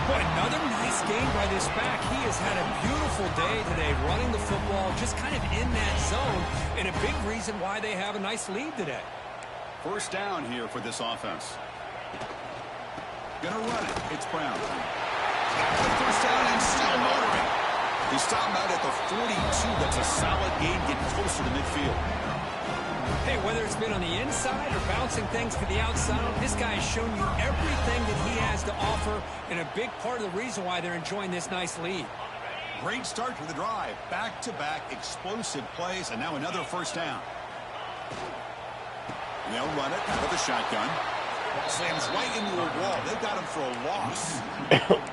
Boy, another nice game by this back. He has had a beautiful day today running the football, just kind of in that zone, and a big reason why they have a nice lead today. First down here for this offense. Gonna run it. It's Brown. First down and still motoring. He stopped out at the 42. That's a solid gain, getting closer to midfield. Hey, whether it's been on the inside or bouncing things to the outside, this guy has shown you everything that he has to offer, and a big part of the reason why they're enjoying this nice lead. Great start to the drive. Back-to-back explosive plays, and now another first down. They'll run it out of the shotgun. Slams right into a wall. They got him for a loss.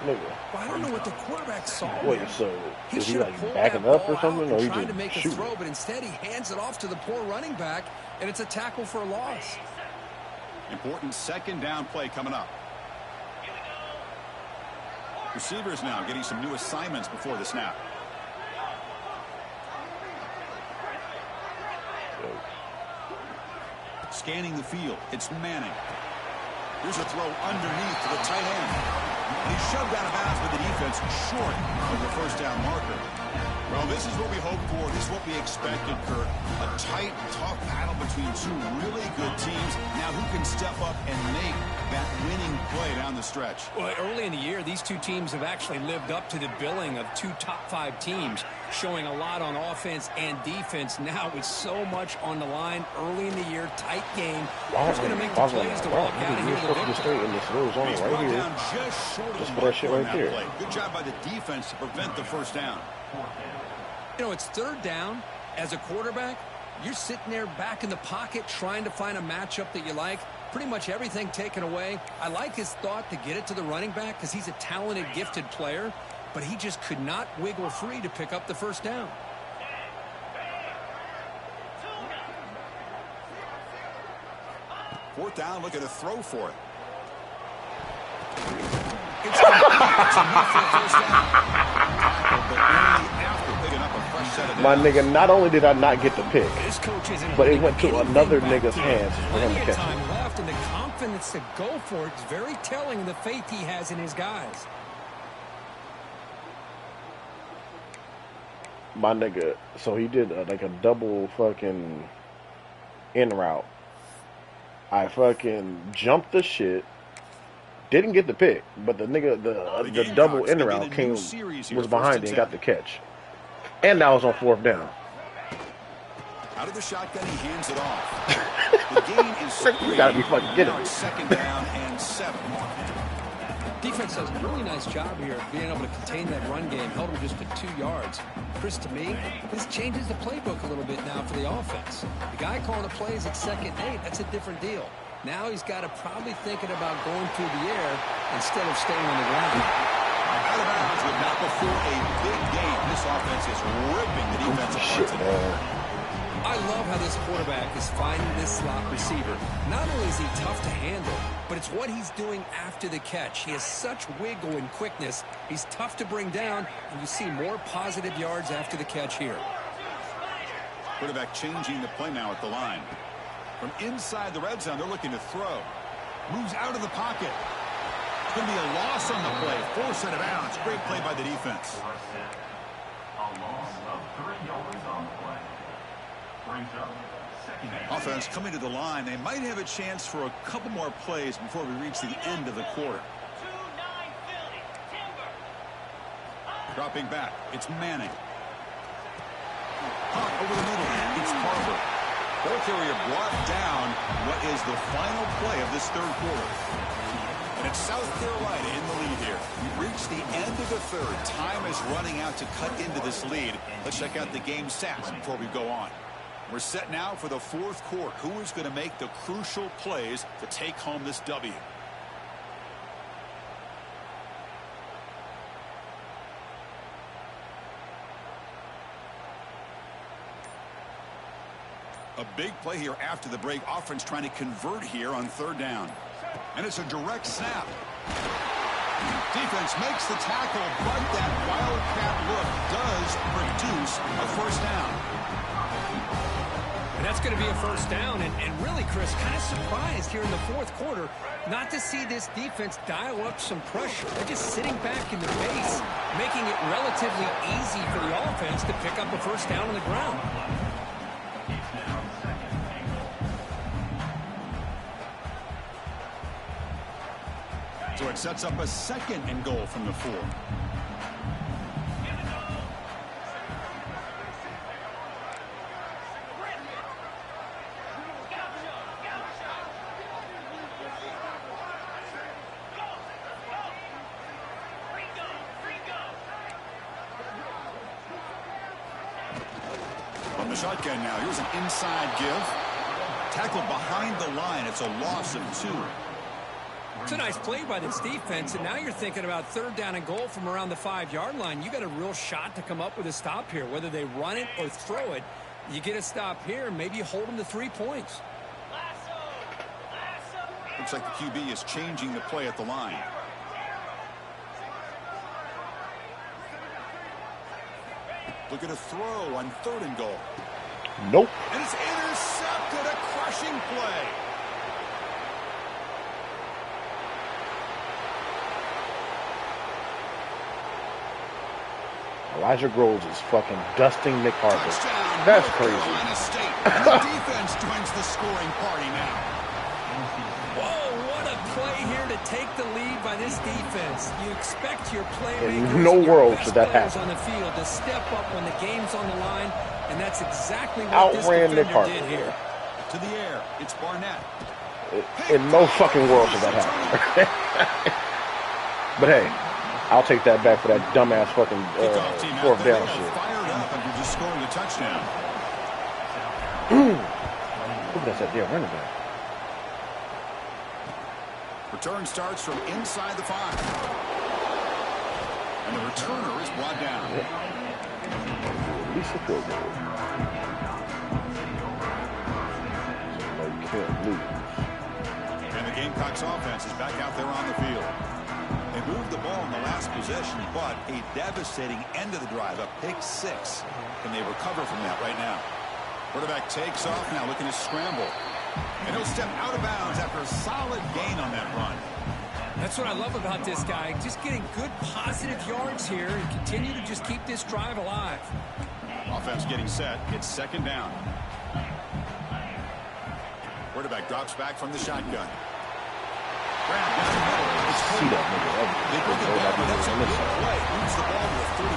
Well, I don't know what the quarterback saw. Wait, so is he like backing up or something, or he trying to just make a shooting? throw, but instead he hands it off to the poor running back, and it's a tackle for a loss. Important second down play coming up. Receivers now getting some new assignments before the snap. Scanning the field. It's Manning. Here's a throw underneath to the tight end. And he's shoved out of bounds with the defense short of the first down marker. Well, this is what we hoped for. This is what we expected, Kurt. A tight, tough battle between two really good teams. Now, who can step up and make that winning play down the stretch? Well, early in the year, these two teams have actually lived up to the billing of two top-5 teams, showing a lot on offense and defense. Now, with so much on the line early in the year, tight game, who's going to make the plays to walk out of here with a victory? In this little zone right here. Just put that shit right there. Play. Good job by the defense to prevent the first down. You know, it's third down. As a quarterback, you're sitting there back in the pocket trying to find a matchup that you like. Pretty much everything taken away. I like his thought to get it to the running back because he's a talented, gifted player, but he just could not wiggle free to pick up the first down. Fourth down, look at a throw for it. My nigga, not only did I not get the pick, but it went to another nigga's hands for him to catch time it. left, and the confidence to go for it is very telling of the faith he has in his guys. My nigga, so he did like a double fucking in route. I fucking jumped the shit. Didn't get the pick, but the nigga, the double in route was behind it and got the catch. And that was on fourth down. Out of the shotgun, he hands it off. The gain is You gotta be fucking kidding me. Second down and 7. Defense does a really nice job here of being able to contain that run game, held him just at 2 yards. Chris, to me, this changes the playbook a little bit now for the offense. The guy calling the plays at 2nd and 8, that's a different deal. Now he's got to probably thinking about going through the air instead of staying on the ground. Out of bounds, but not before a big game. This offense is ripping the defense apart today. I love how this quarterback is finding this slot receiver. Not only is he tough to handle, but it's what he's doing after the catch. He has such wiggle and quickness. He's tough to bring down, and you see more positive yards after the catch here. Quarterback changing the play now at the line. From inside the red zone, they're looking to throw. Moves out of the pocket. It's going to be a loss on the play. Force out of bounds. Great play by the defense. A loss of 3 yards on the play. Brings up second and Offense coming to the line. They might have a chance for a couple more plays before we reach the end of the quarter. Dropping back. It's Manning. Hot over the middle. It's Harper. Ball carrier brought down what is the final play of this third quarter. And it's South Carolina in the lead here. We've reached the end of the third. Time is running out to cut into this lead. Let's check out the game stats before we go on. We're set now for the fourth quarter. Who is going to make the crucial plays to take home this W? A big play here after the break. Offense trying to convert here on third down. And it's a direct snap. Defense makes the tackle, but that wildcat look does produce a first down. And that's going to be a first down. And really, Chris, kind of surprised here in the fourth quarter not to see this defense dial up some pressure. They're just sitting back in the base, making it relatively easy for the offense to pick up a first down on the ground. So it sets up a second and goal from the 4. On the shotgun now, here's an inside give. Tackled behind the line. It's a loss of 2. It's a nice play by this defense, and now you're thinking about third down and goal from around the 5-yard line. You got a real shot to come up with a stop here. Whether they run it or throw it, you get a stop here, maybe you hold them to 3 points. Looks like the QB is changing the play at the line. Look at a throw on third and goal. Nope. And it's intercepted. A crushing play. Elijah Groves is fucking dusting Nick Harvey. That's crazy. The defense joins the scoring party now. Whoa, what a play here to take the lead by this defense. You expect your playmakers, in no world should that happen on the field to step up when the game's on the line, and that's exactly what this defender did here. To the air, it's Barnett. In no fucking world should that happen. But hey, I'll take that back for that dumbass fucking fourth down shit. Fired up after just scoring a touchdown. Look at that damn running back. Return starts from inside the 5. And the returner is brought down. At least a field goal. So you can't lose. And the Gamecocks offense is back out there on the field. They moved the ball in the last possession, but a devastating end of the drive, a pick 6. Can they recover from that right now? Quarterback takes off now, looking to scramble. And he'll step out of bounds after a solid gain on that run. That's what I love about this guy. Just getting good positive yards here and continue to just keep this drive alive. Offense getting set. It's second down. Quarterback drops back from the shotgun. See that nigga. Moves the ball to 39.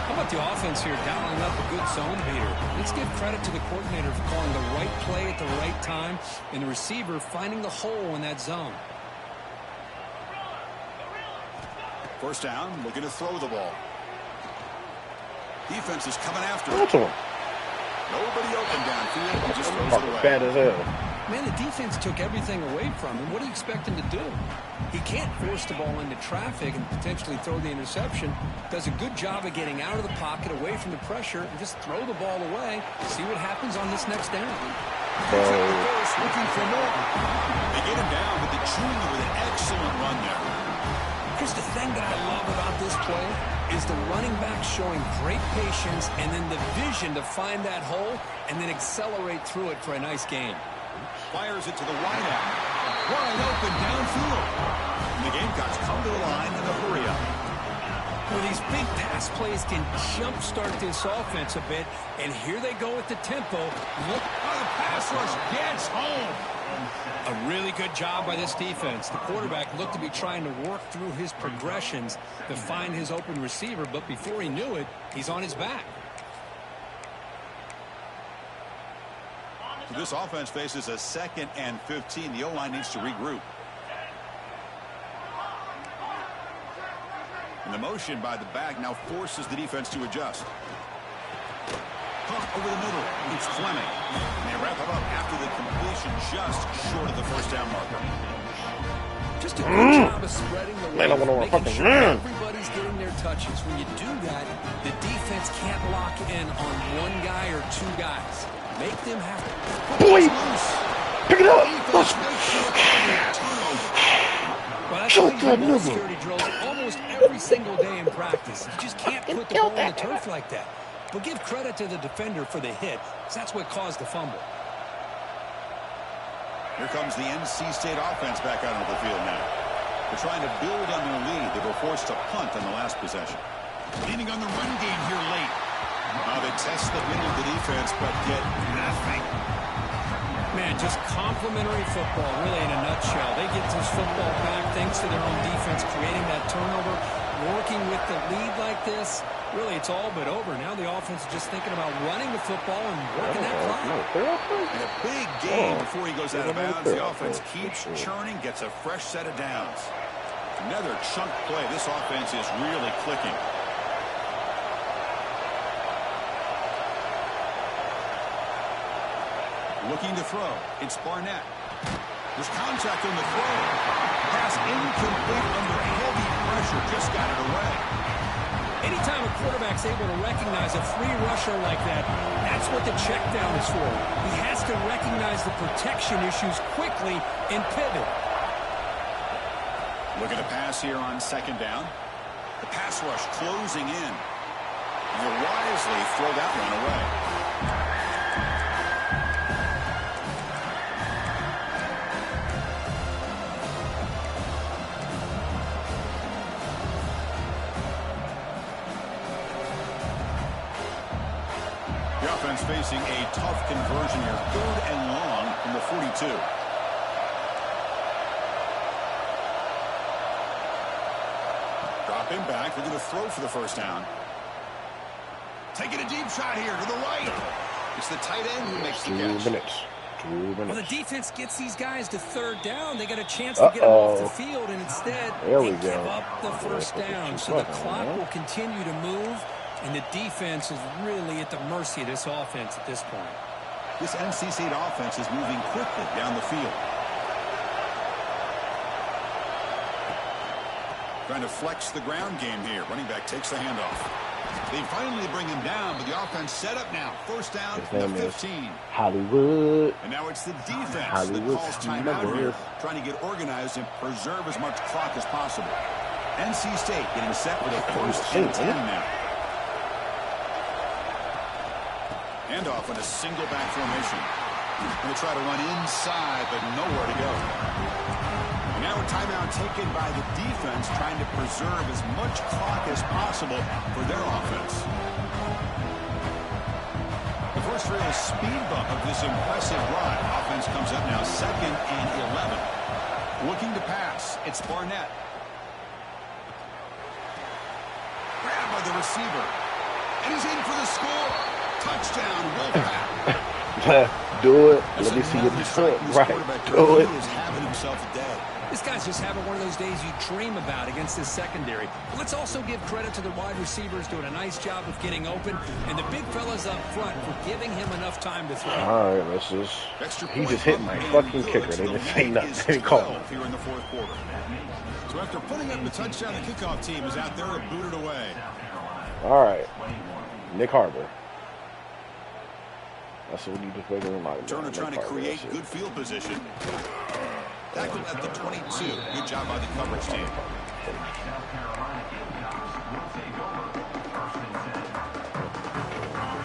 How about the offense here dialing up a good zone beater? Let's give credit to the coordinator for calling the right play at the right time and the receiver finding the hole in that zone. First down, looking to throw the ball. Defense is coming after him. Nobody open downfield. He just throws it away. Bad as hell. Man, the defense took everything away from him. What do you expect him to do? He can't force the ball into traffic and potentially throw the interception. Does a good job of getting out of the pocket, away from the pressure, and just throw the ball away. See what happens on this next down. Looking for more. They get him down, but the junior with an excellent run there. Chris, the thing that I love about this play is the running back showing great patience and then the vision to find that hole and then accelerate through it for a nice gain. Fires it to the wide out. Wide open downfield. And the Gamecocks come to the line in a hurry up. Well, these big pass plays can jumpstart this offense a bit, and here they go with the tempo. Look how the pass rush gets home. A really good job by this defense. The quarterback looked to be trying to work through his progressions to find his open receiver, but before he knew it, he's on his back. So this offense faces a 2nd and 15. The O-line needs to regroup. And the motion by the back now forces the defense to adjust. Pump over the middle. It's Fleming. And they wrap it up after the completion just short of the first down marker. Just a good job of spreading the Man, I load, want to making fucking sure everybody's getting their touches. When you do that, the defense can't lock in on one guy or two guys. Make them happen. Boy, pick it up. Well, that's why you do security drills almost every single day in practice. You just can't put the ball on the turf like that. But give credit to the defender for the hit, because that's what caused the fumble. Here comes the NC State offense back out onto the field now. They're trying to build on their lead. They were forced to punt on the last possession. Leaning on the run game here late. They test the middle of the defense, but get nothing. Man, just complimentary football, really, in a nutshell. They get this football back thanks to their own defense, creating that turnover, working with the lead like this. Really, it's all but over. Now the offense is just thinking about running the football and working that clock. And a big game before he goes out of bounds. The offense keeps churning, gets a fresh set of downs. Another chunk play. This offense is really clicking. Looking to throw. It's Barnett. There's contact on the throw. Pass incomplete under heavy pressure. Just got it away. Anytime a quarterback's able to recognize a free rusher like that, that's what the check down is for. He has to recognize the protection issues quickly and pivot. Look at the pass here on second down. The pass rush closing in. You wisely throw that one away. The offense facing a tough conversion here. 3rd and long from the 42. Dropping back. They're going to throw for the first down. Taking a deep shot here to the right. It's the tight end who makes the catch. 2 minutes. 2 minutes. Well, the defense gets these guys to 3rd down. They got a chance to get them off the field, and instead they give up the first down. So the clock will continue to move, and the defense is really at the mercy of this offense at this point. This NC State offense is moving quickly down the field. Trying to flex the ground game here. Running back takes the handoff. They finally bring him down, but the offense set up now. First down from the 15. Hollywood. And now it's the defense that calls timeout here, trying to get organized and preserve as much clock as possible. NC State getting set with a first and 10 now. Handoff in a single back formation. Going to try to run inside, but nowhere to go. And now a timeout taken by the defense, trying to preserve as much clock as possible for their offense. The first real speed bump of this impressive run. Offense comes up now 2nd and 11. Looking to pass. It's Barnett. Grabbed by the receiver. And he's in for the score. Touchdown, Wolfpack. Do it. Let me see your foot. Right. Do it. He is having himself a day. This guy's just having one of those days you dream about against this secondary. But let's also give credit to the wide receivers doing a nice job of getting open, and the big fellas up front for giving him enough time to throw. All right, let's just. He just hit my fucking kicker. They didn't say nothing. They didn't call him. Here in the 4th quarter. So after putting up the touchdown, the kickoff team is out there to boot it away. All right, Nick Harbor. That's what we need to figure him out. Turner trying to create good field position. Tackled at the 22. Good job by the coverage team.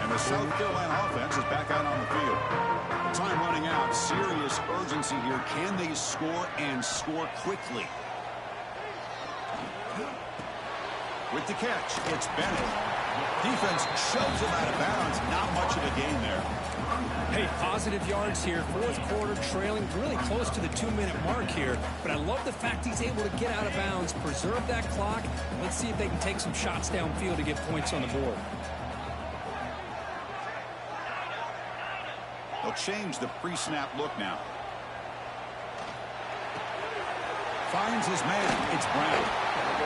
And the South Carolina offense is back out on the field. Time running out. Serious urgency here. Can they score and score quickly? With the catch, it's Bennett. Defense shoves him out of bounds. Not much of a gain there. Hey, positive yards here. 4th quarter trailing really close to the 2-minute mark here. But I love the fact he's able to get out of bounds, preserve that clock. Let's see if they can take some shots downfield to get points on the board. They'll change the pre-snap look now. Finds his man. It's Brown.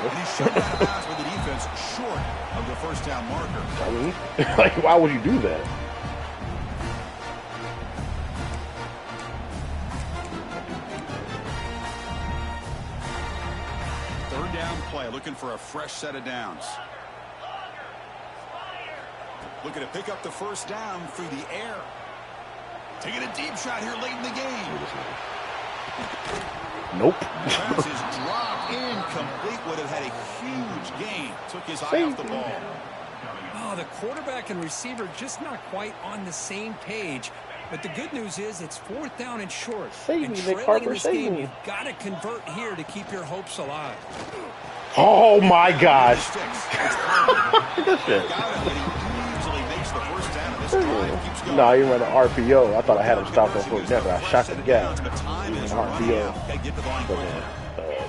And he's shoved out of bounds with the defense short of the first down marker. I mean, like, why would you do that? down play, looking for a fresh set of downs. Looking to pick up the first down through the air. Taking a deep shot here late in the game. Nope. Pass is dropped incomplete. Would have had a huge gain. Took his eye off the ball. Oh, the quarterback and receiver just not quite on the same page. But the good news is it's 4th down and short. Save me, Nick Harper, save me. You've got to convert here to keep your hopes alive. Oh my gosh. Good shit. No, he ran an RPO. I thought I had him stopped on 4th down, but I shot the gap. RPO. But then,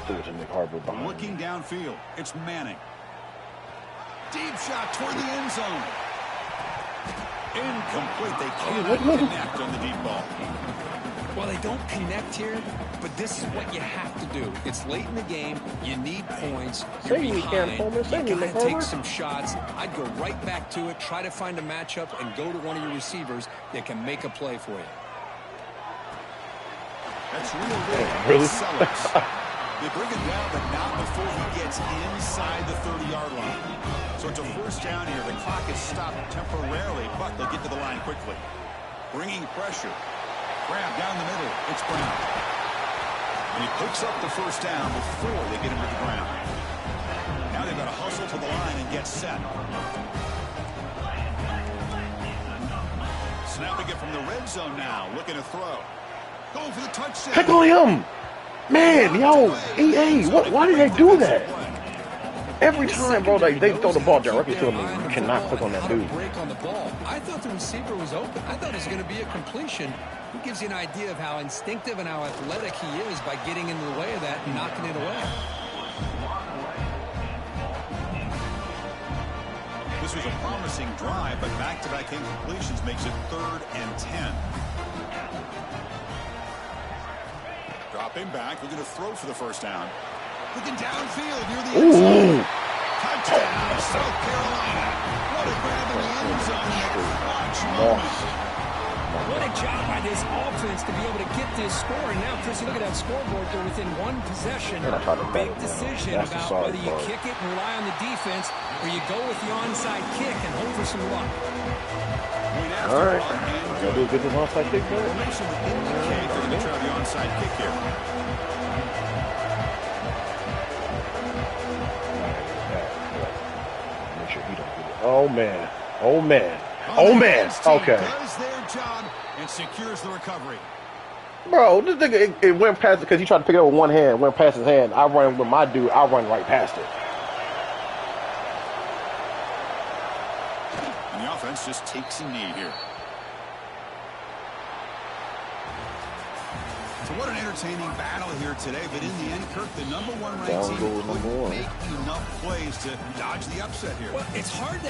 threw it to Nick Harper behind. Looking downfield, it's Manning. Deep shot toward the end zone. Incomplete. They cannot connect on the deep ball. Well, they don't connect here, but this is what you have to do. It's late in the game. You need points. You're behind. You got to take some shots. I'd go right back to it, try to find a matchup, and go to one of your receivers that can make a play for you. That's really They bring it down, but not before he gets inside the 30-yard line. So it's a first down here. The clock is stopped temporarily, but they'll get to the line quickly. Bringing pressure. Grab down the middle. It's Brown. And he picks up the first down before they get him to the ground. Now they've got to hustle to the line and get set. Snapping it from the red zone now. Looking to throw. Going for the touchdown. Pickle him! Man, yo, EA, why did they do that? Every time, bro, they throw the ball directly to him. You cannot click on that dude. Break on the ball. I thought the receiver was open. I thought it was going to be a completion. It gives you an idea of how instinctive and how athletic he is by getting into the way of that and knocking it away. This was a promising drive, but back-to-back incompletions makes it 3rd and 10. Dropping back, looking to throw for the first down. Looking downfield near the end zone. Touchdown, South Carolina. What a grab in the end zone in a clutch moment. What a job by this offense to be able to get this score. And now, Chris, you look at that scoreboard. They're within one possession. Big decision about whether you kick it and rely on the defense or you go with the onside kick and hope for some luck. All right. Gotta do a good onside kick there. Formation would indicate they're going to try the onside kick here. Make sure he don't get it. Oh man. Oh man. Oh man. Okay. Does their job and secures the recovery. Bro, this nigga, it went past it because he tried to pick it up with one hand. Went past his hand. I run with my dude. I run right past it. And the offense just takes a knee here. So what an entertaining battle here today. But in the end, Kirk, the #1 ranked team couldn't make enough plays to dodge the upset here. Well, it's hard to